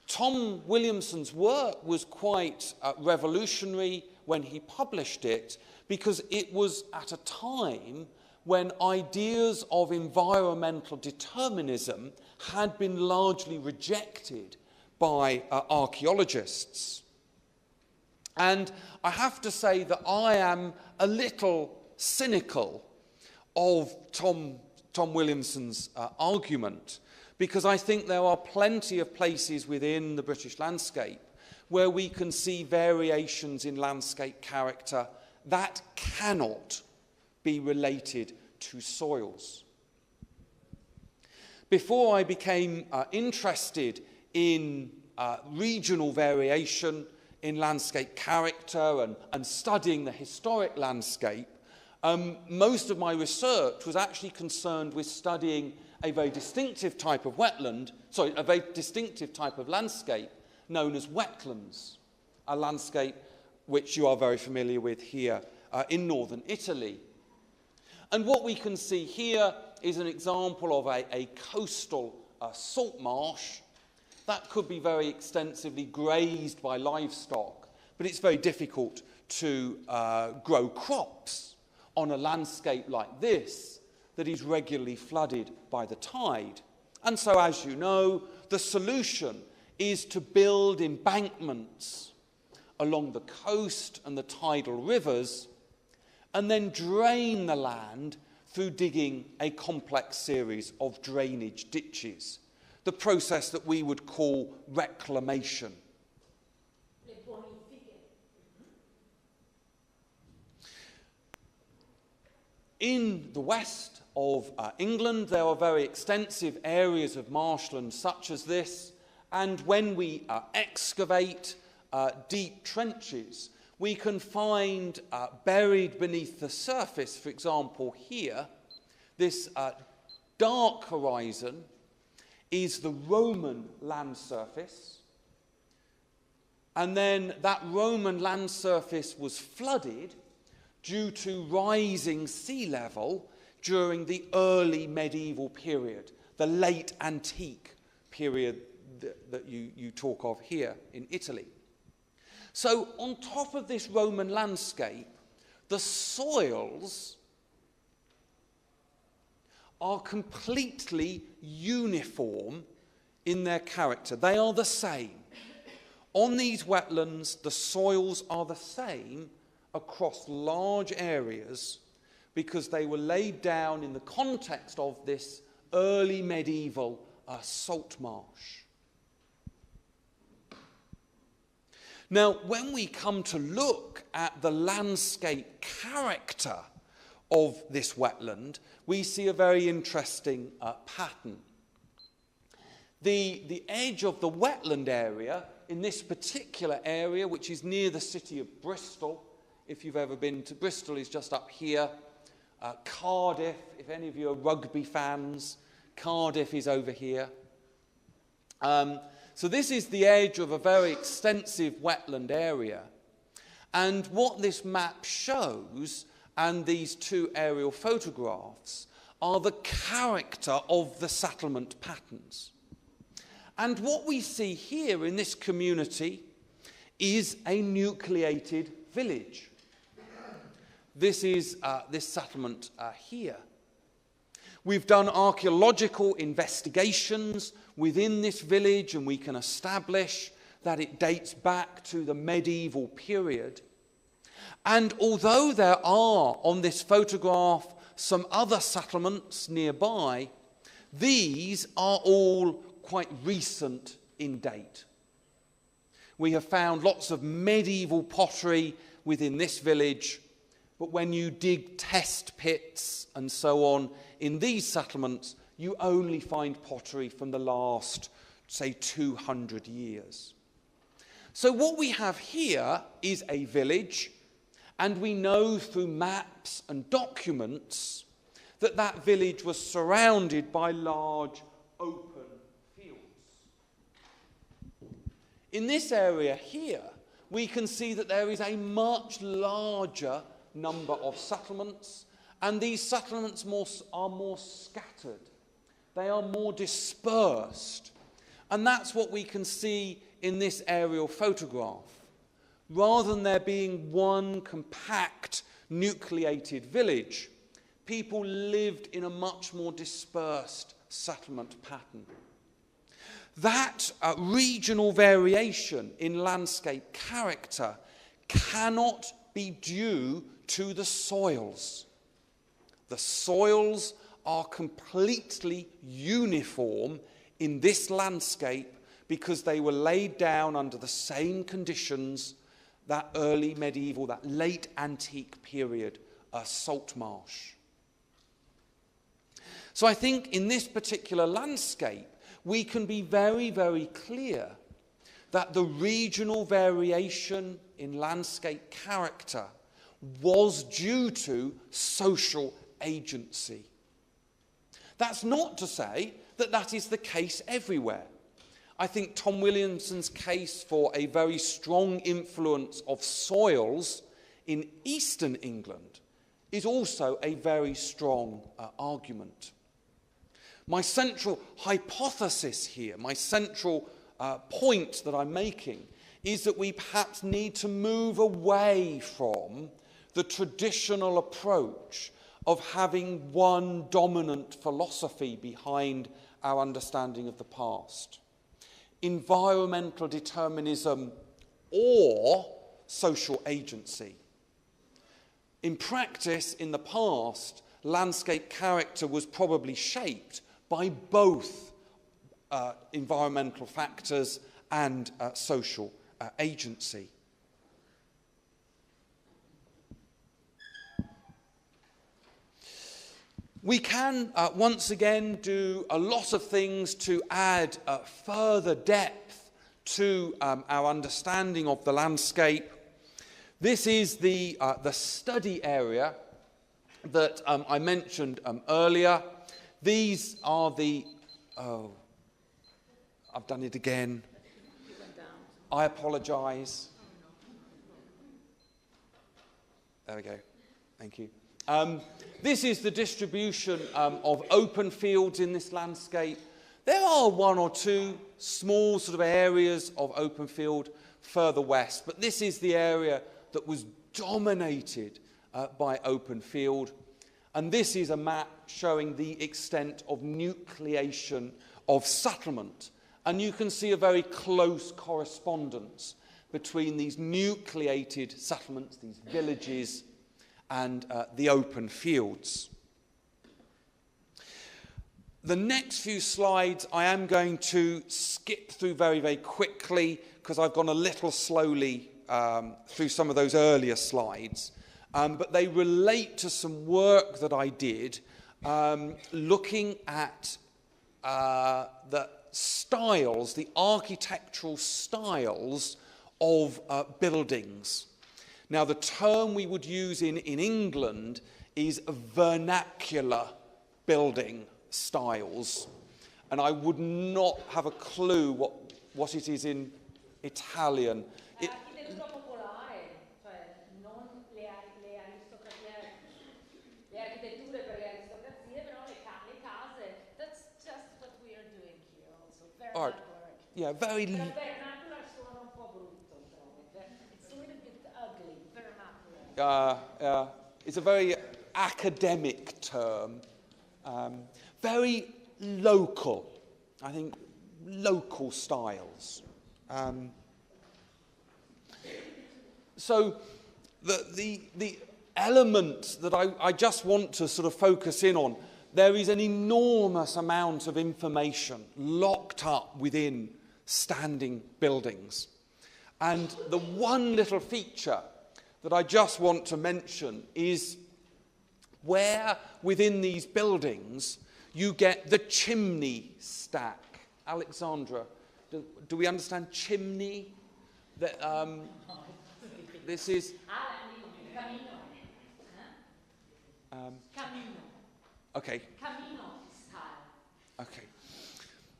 Tom Williamson's work was quite revolutionary when he published it, because it was at a time when ideas of environmental determinism had been largely rejected by archaeologists. And I have to say that I am a little cynical of Tom Williamson's argument, because I think there are plenty of places within the British landscape where we can see variations in landscape character that cannot be related to soils. Before I became interested in regional variation in landscape character and studying the historic landscape, most of my research was actually concerned with studying a very distinctive type of a very distinctive type of landscape known as wetlands, a landscape which you are very familiar with here in northern Italy. And what we can see here is an example of a coastal salt marsh that could be very extensively grazed by livestock, but it's very difficult to grow crops on a landscape like this that is regularly flooded by the tide. And so, as you know, the solution is to build embankments along the coast and the tidal rivers and then drain the land through digging a complex series of drainage ditches, the process that we would call reclamation. In the west of England, there are very extensive areas of marshland such as this, and when we excavate deep trenches, we can find buried beneath the surface, for example here, this dark horizon is the Roman land surface, and then that Roman land surface was flooded due to rising sea level during the early medieval period, the late antique period that you talk of here in Italy. So on top of this Roman landscape, the soils are completely uniform in their character. They are the same. On these wetlands, the soils are the same across large areas because they were laid down in the context of this early medieval salt marsh. Now, when we come to look at the landscape character of this wetland, we see a very interesting pattern. The edge of the wetland area, in this particular area, which is near the city of Bristol, if you've ever been to Bristol, is just up here. Cardiff, if any of you are rugby fans, Cardiff is over here. So this is the edge of a very extensive wetland area. And what this map shows, and these two aerial photographs, are the character of the settlement patterns. And what we see here in this community is a nucleated village. This is this settlement here. We've done archaeological investigations within this village, and we can establish that it dates back to the medieval period. And although there are on this photograph some other settlements nearby, these are all quite recent in date. We have found lots of medieval pottery within this village, but when you dig test pits and so on in these settlements, you only find pottery from the last, say, 200 years. So what we have here is a village, and we know through maps and documents that that village was surrounded by large open fields. In this area here, we can see that there is a much larger number of settlements, and these settlements are more scattered. They are more dispersed. And that's what we can see in this aerial photograph. Rather than there being one compact, nucleated village, people lived in a much more dispersed settlement pattern. That regional variation in landscape character cannot be due to the soils. The soils are completely uniform in this landscape because they were laid down under the same conditions that early medieval, that late antique period salt marsh. So I think in this particular landscape, we can be very, very clear that the regional variation in landscape character was due to social agency. That's not to say that that is the case everywhere. I think Tom Williamson's case for a very strong influence of soils in eastern England is also a very strong argument. My central hypothesis here, my central point that I'm making, is that we perhaps need to move away from the traditional approach of having one dominant philosophy behind our understanding of the past. Environmental determinism or social agency. In practice, in the past, landscape character was probably shaped by both environmental factors and social agency. We can, once again, do a lot of things to add further depth to our understanding of the landscape. This is the study area that I mentioned earlier. These are the... Oh, I've done it again. I apologise. There we go. Thank you. This is the distribution of open fields in this landscape. There are one or two small sort of areas of open field further west, but this is the area that was dominated by open field. And this is a map showing the extent of nucleation of settlement. And you can see a very close correspondence between these nucleated settlements, these villages, and the open fields. The next few slides I am going to skip through very, very quickly because I've gone a little slowly through some of those earlier slides. But they relate to some work that I did looking at the styles, the architectural styles of buildings. Now, the term we would use in England is vernacular building styles. And I would not have a clue what it is in Italian. Architettura popolare, cioè non le architetture per le aristocrazie, però le case. That's just what we are doing here also. Vernacular. Yeah, very... Vernacular suona un po' brutto, però. It's a little bit ugly, vernacular. It's a very academic term. Very local. I think local styles. So the element that I just want to sort of focus in on, there is an enormous amount of information locked up within standing buildings. And the one little feature that I just want to mention is where within these buildings you get the chimney stack. Alexandra, do we understand chimney? That, this is... Okay. Okay.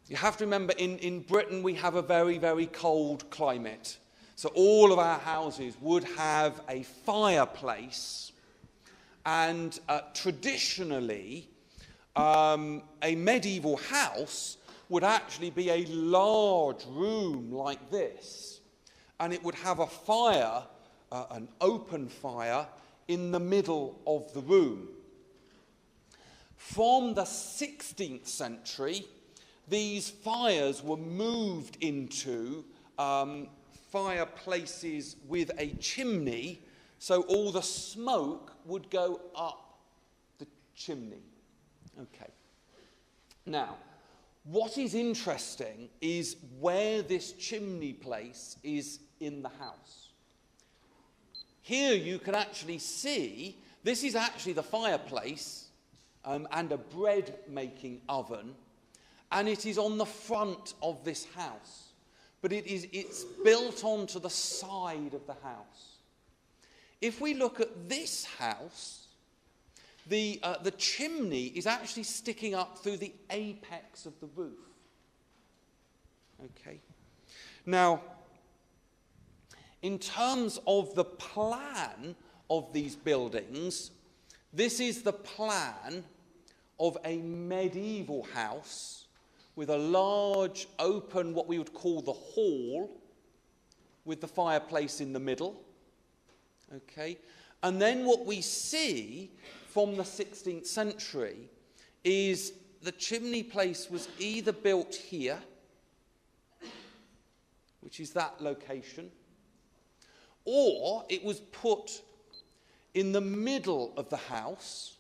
You have to remember, in Britain we have a very, very cold climate. So all of our houses would have a fireplace, and traditionally a medieval house would actually be a large room like this, and it would have a fire, an open fire, in the middle of the room. From the 16th century, these fires were moved into fireplaces with a chimney, so all the smoke would go up the chimney. Okay. Now, what is interesting is where this chimney place is in the house. Here you can actually see, this is actually the fireplace and a bread-making oven, and it is on the front of this house. But it's built onto the side of the house. If we look at this house, the chimney is actually sticking up through the apex of the roof. Okay. Now, in terms of the plan of these buildings, this is the plan of a medieval house with a large open, what we would call the hall, with the fireplace in the middle. Okay. And then what we see from the 16th century is the chimney place was either built here, which is that location, or it was put in the middle of the house,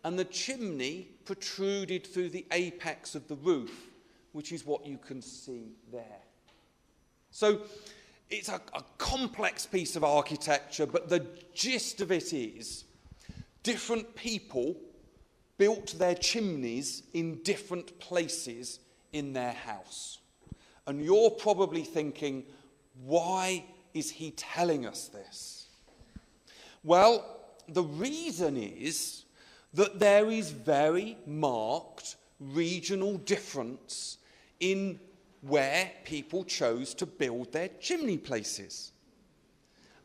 and the chimney protruded through the apex of the roof, which is what you can see there. So it's a complex piece of architecture, but the gist of it is different people built their chimneys in different places in their house. And you're probably thinking, why is he telling us this? Well, the reason is that there is very marked regional difference in where people chose to build their chimney places.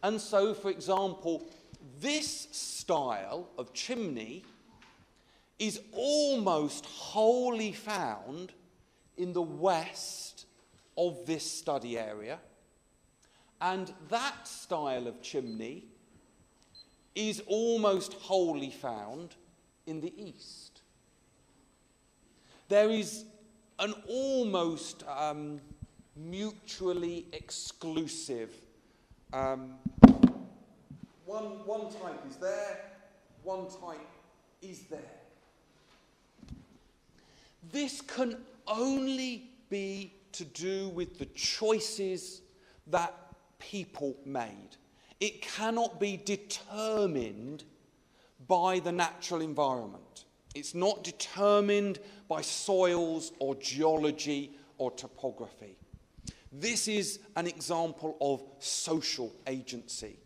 And so, for example, this style of chimney is almost wholly found in the west of this study area, and that style of chimney is almost wholly found in the east. There is an almost mutually exclusive, one type is there, one type is there. This can only be to do with the choices that people made. It cannot be determined by the natural environment. It's not determined by soils or geology or topography. This is an example of social agency.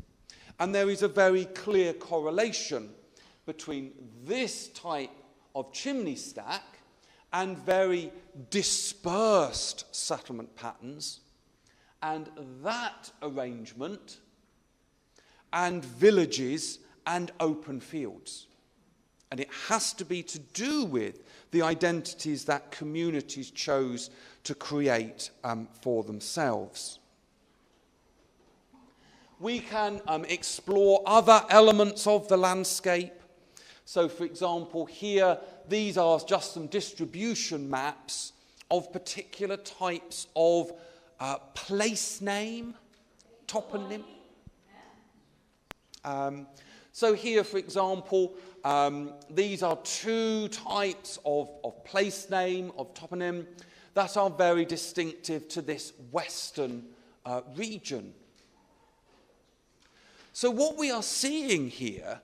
And there is a very clear correlation between this type of chimney stack and very dispersed settlement patterns, and that arrangement, and villages and open fields. And it has to be to do with the identities that communities chose to create for themselves. We can explore other elements of the landscape. So, for example, here, these are just some distribution maps of particular types of place name, toponym. So here, for example, these are two types of place name, of toponym, that are very distinctive to this western region. So what we are seeing here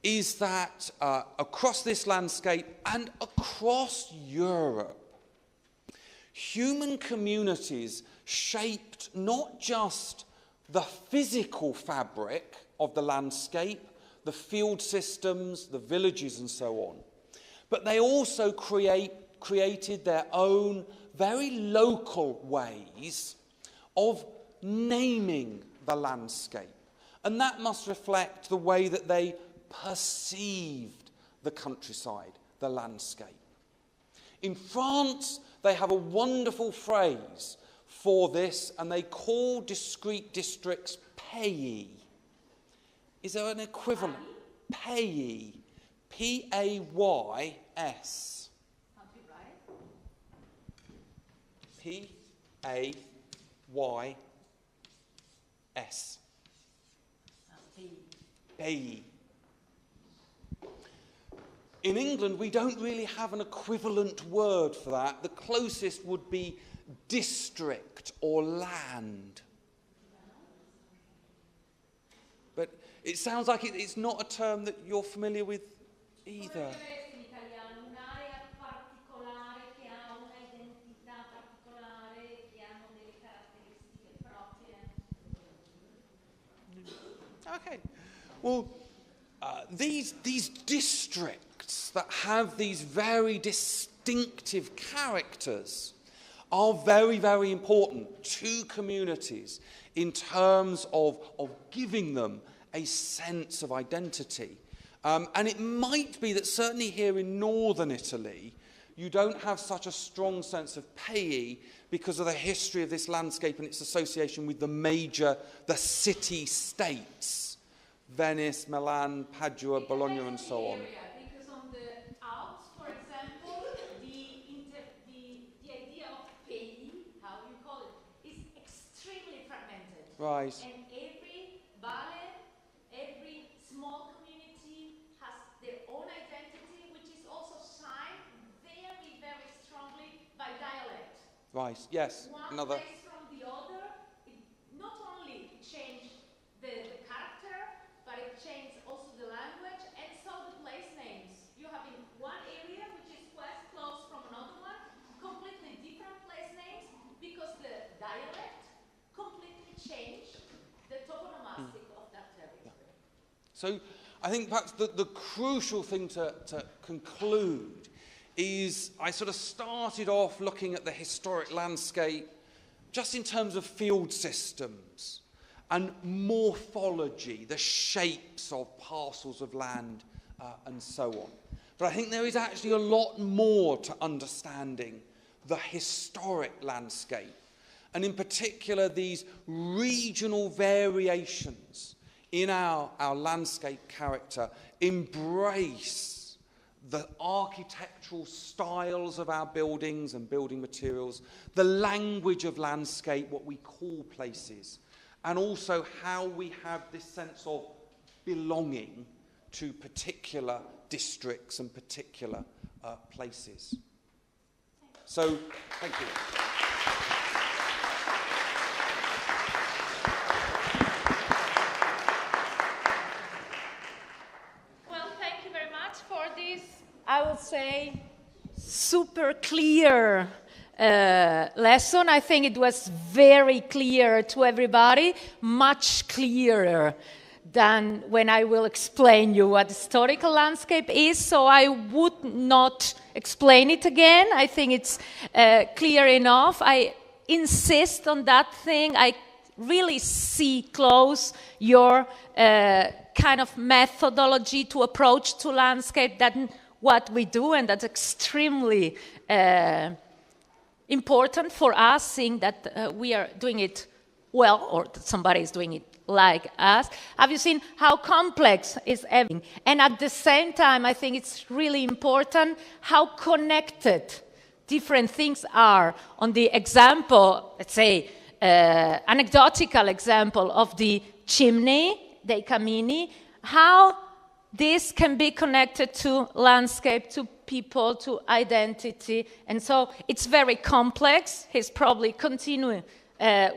is that across this landscape and across Europe, human communities shaped not just the physical fabric of the landscape, the field systems, the villages and so on, but they also created their own very local ways of naming the landscape. And that must reflect the way that they perceived the countryside, the landscape. In France, they have a wonderful phrase for this, and they call discrete districts pays. Is there an equivalent? Pays. P-A-Y-S. P-A-Y-S. Pays. In England, we don't really have an equivalent word for that. The closest would be district or land. But it sounds like it's not a term that you're familiar with either. Okay. Well, these districts that have these very distinctive characters are very, very important to communities in terms of giving them a sense of identity. And it might be that certainly here in northern Italy, you don't have such a strong sense of pays because of the history of this landscape and its association with the city-states, Venice, Milan, Padua, Bologna, and so on. Because on the Alps, for example, the idea of pays, how you call it, is extremely fragmented. Right. And every valley, every small community has their own identity Right, yes, One another. place from the other, it not only changed the character, but it changed also the language and so the place names. You have in one area, which is quite close from another one, completely different place names because the dialect completely changed the toponomastic of that territory. So I think perhaps the crucial thing to conclude is I sort of started off looking at the historic landscape just in terms of field systems and morphology, the shapes of parcels of land and so on. But I think there is actually a lot more to understanding the historic landscape, and in particular these regional variations in our landscape character embrace the architectural styles of our buildings and building materials, the language of landscape, what we call places, and also how we have this sense of belonging to particular districts and particular places. So, thank you. I would say, super clear lesson. I think it was very clear to everybody, much clearer than when I will explain you what historical landscape is. So I would not explain it again. I think it's clear enough. I insist on that thing. I really see close your kind of methodology to approach to landscape that what we do, and that's extremely important for us, seeing that we are doing it well, or that somebody is doing it like us. Have you seen how complex is everything? And at the same time, I think it's really important how connected different things are. On the example, let's say, anecdotal example of the chimney, dei camini, how this can be connected to landscape, to people, to identity. And so it's very complex. He's probably continuing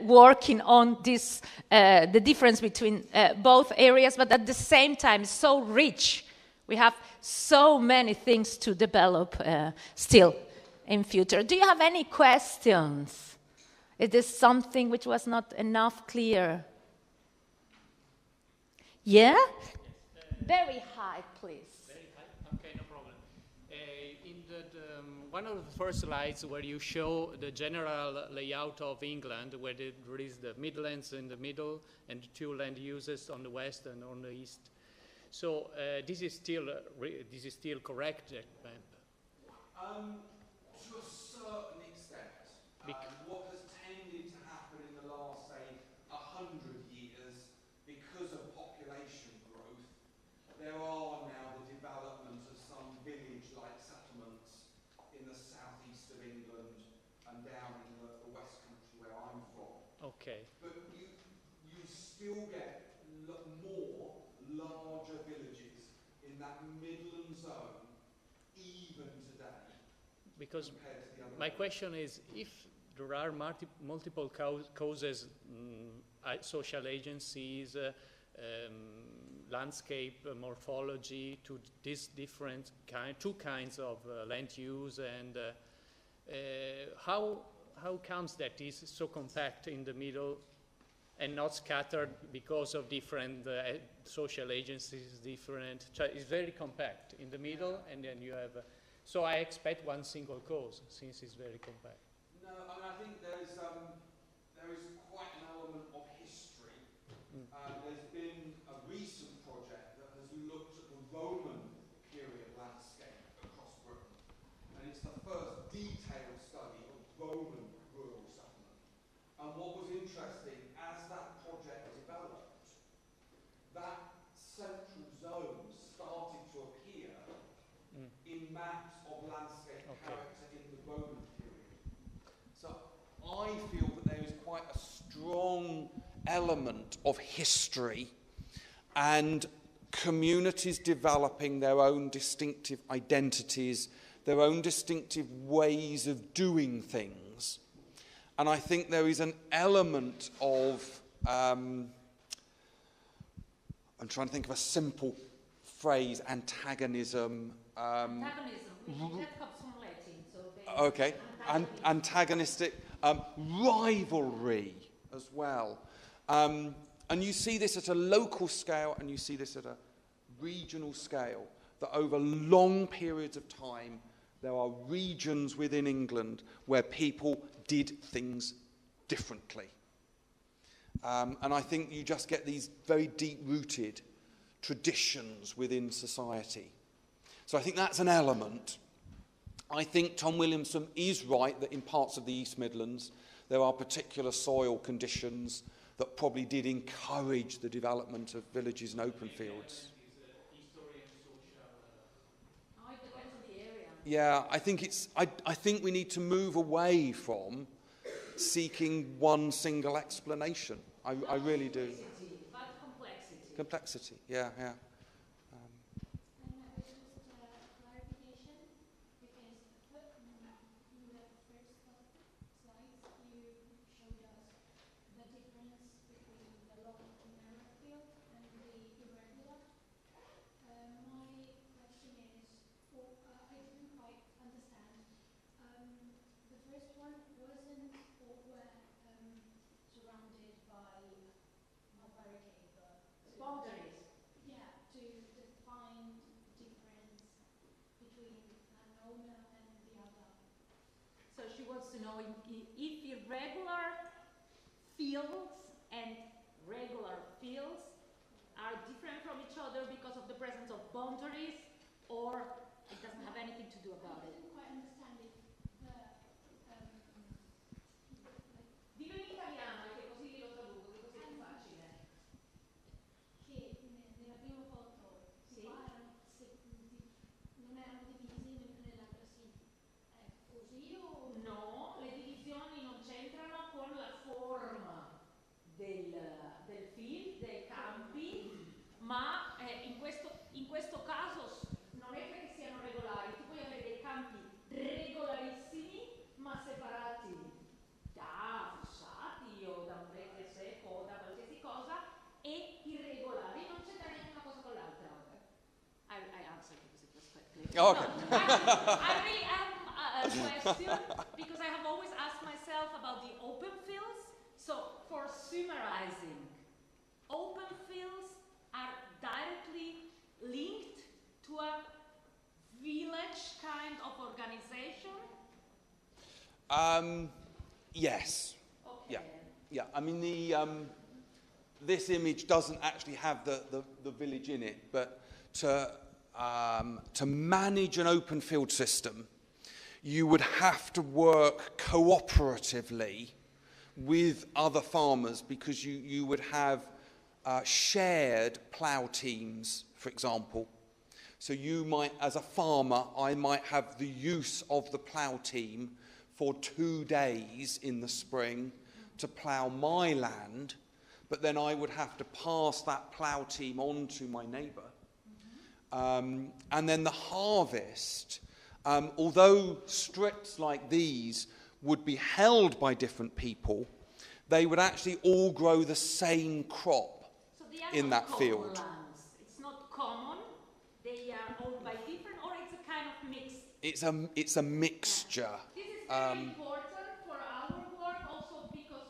working on this, the difference between both areas, but at the same time, so rich. We have so many things to develop still in future. Do you have any questions? Is this something which was not enough clear? Yeah? Very high, please. Very high? Okay, no problem. In one of the first slides where you show the general layout of England, where there is the Midlands in the middle and two land uses on the west and on the east. So this is still correct, Jack Bamp? To a certain extent. What has tended to happen in the last, say, 100 years, because of population growth, there are now the development of some village-like settlements in the southeast of England and down in the West Country where I'm from. Okay. But you still get more larger villages in that Midland zone even today. Because my question is, if there are multiple causes, social agencies, landscape morphology to these different two kinds of land use, and how comes that it's so compact in the middle and not scattered because of different social agencies, different, it's very compact in the middle, and then you have, so I expect one single cause since it's very compact. No, I mean, I think there is quite an element of history. There's been a recent project that has looked at the Roman period landscape across Britain, and it's the first detailed study of Roman rural settlement. And what was interesting, as that project developed, that central zone started to appear in maps of landscape character in the Roman period. So I feel that there is quite a strong element of history and communities developing their own distinctive identities, their own distinctive ways of doing things. And I think there is an element of, I'm trying to think of a simple phrase, antagonism. Antagonism, that comes from Latin. So Okay, antagonistic, rivalry as well. And you see this at a local scale and you see this at a regional scale, that over long periods of time there are regions within England where people did things differently. And I think you just get these very deep-rooted traditions within society. So I think that's an element. I think Tom Williamson is right that in parts of the East Midlands there are particular soil conditions that probably did encourage the development of villages and open fields. Yeah, I think we need to move away from seeking one single explanation. I really do. But complexity. Complexity, yeah. So she wants to know if irregular fields and regular fields are different from each other because of the presence of boundaries, or it doesn't have anything to do about it. I didn't quite understand it. Dillo in italiano, che così glielo traduco, che così è più facile. Che nella prima foto sì. Non erano divisi, mentre nell'altra sì. Così o... No, le divisioni non c'entrano con la forma del field, dei campi, ma in questo caso non è che siano regolari. Tu puoi avere dei campi regolarissimi ma separati da fossati o da un rete secco o da qualsiasi cosa, e irregolari, non c'entra neanche una cosa con l'altra. I answered because it was quite clear. Okay. No, I really have a question because I have always asked myself about the open fields. So for summarizing, open fields are directly linked to a village kind of organization? Yes. Okay. Yeah. I mean, this image doesn't actually have the village in it, but to manage an open field system, you would have to work cooperatively with other farmers, because you would have shared plough teams, for example. So you might, as a farmer, I might have the use of the plough team for 2 days in the spring to plough my land, but then I would have to pass that plough team on to my neighbour. And then the harvest, although strips like these would be held by different people, they would actually all grow the same crop in that field. Lands. It's not common. They are owned by different, or it's a kind of mix. It's a mixture. This is very important for our work, also because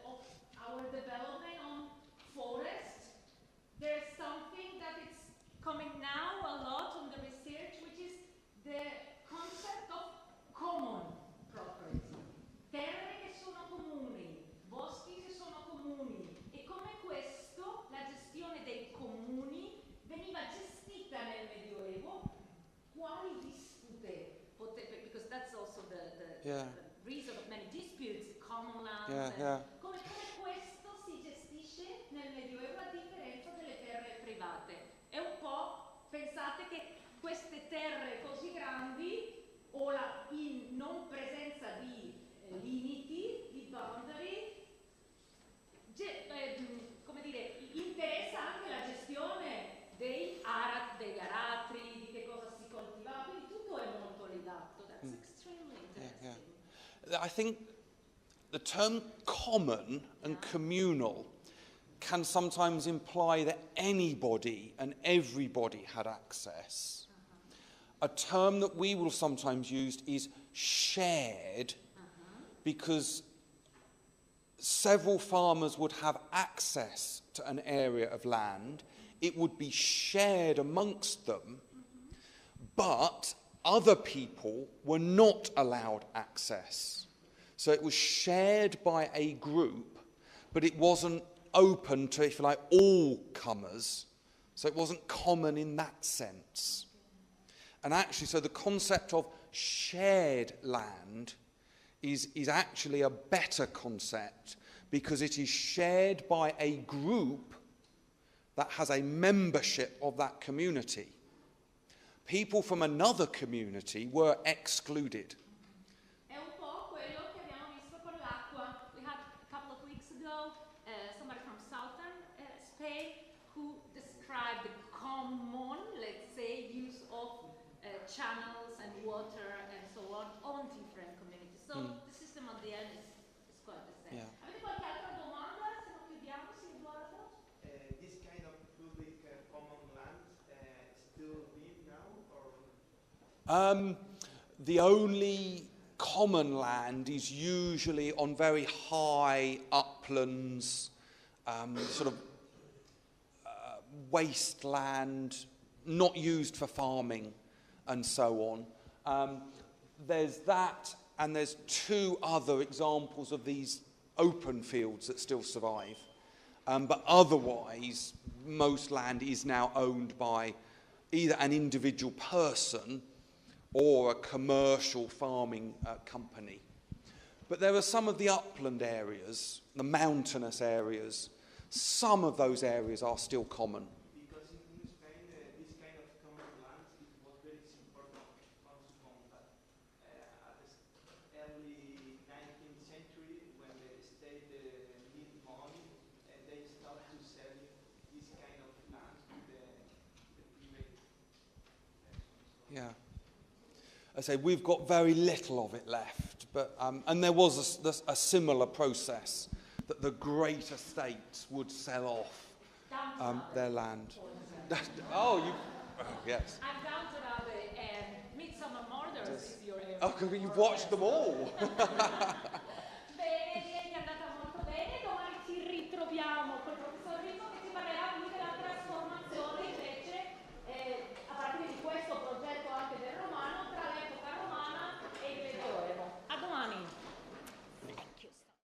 of our development on forest. There's something that is coming now a lot on the research, which is the concept of common property. Terre che sono comuni, boschi che sono comuni, e come questo la gestione dei comuni veniva gestita nel Medioevo. Quali dispute? Because that's also the reason of many disputes, common lands. Come questo si gestisce nel Medioevo a differenza delle terre private. È un po', pensate che queste terre così grandi o la non presenza di limiti, di boundary, come dire, interessa anche la gestione dei aratri, di che cosa si coltivava, quindi tutto è molto legato. That's extremely interesting. I think the term common and communal can sometimes imply that anybody and everybody had access. A term that we will sometimes use is shared, because several farmers would have access to an area of land. It would be shared amongst them, but other people were not allowed access. So it was shared by a group, but it wasn't open to, if you like, all comers. So it wasn't common in that sense. And actually, so the concept of shared land is actually a better concept, because it is shared by a group that has a membership of that community. People from another community were excluded. È un po' quello che abbiamo visto con l'acqua. We had a couple of weeks ago somebody from southern Spain who described the common, let's say, use of channels and water and so on different communities. So the system at the end is quite the same. Yeah. Avete qualche altra domanda? Se non chiudiamo, sì, Edoardo? This kind of public common land still live now, or? The only common land is usually on very high uplands, sort of wasteland, not used for farming and so on. There's that, and there's two other examples of these open fields that still survive. But otherwise, most land is now owned by either an individual person or a commercial farming company. But there are some of the upland areas, the mountainous areas. Some of those areas are still common. Because in Spain, this kind of common land was very important concept at the early 19th century, when the state needed money, and they started to sell this kind of land to the private. Yeah. I say we've got very little of it left, but and there was a similar process that the great estates would sell off their land. Yes. I'm Downton Abbey and Midsummer Murders is your area. Oh, you've watched them all.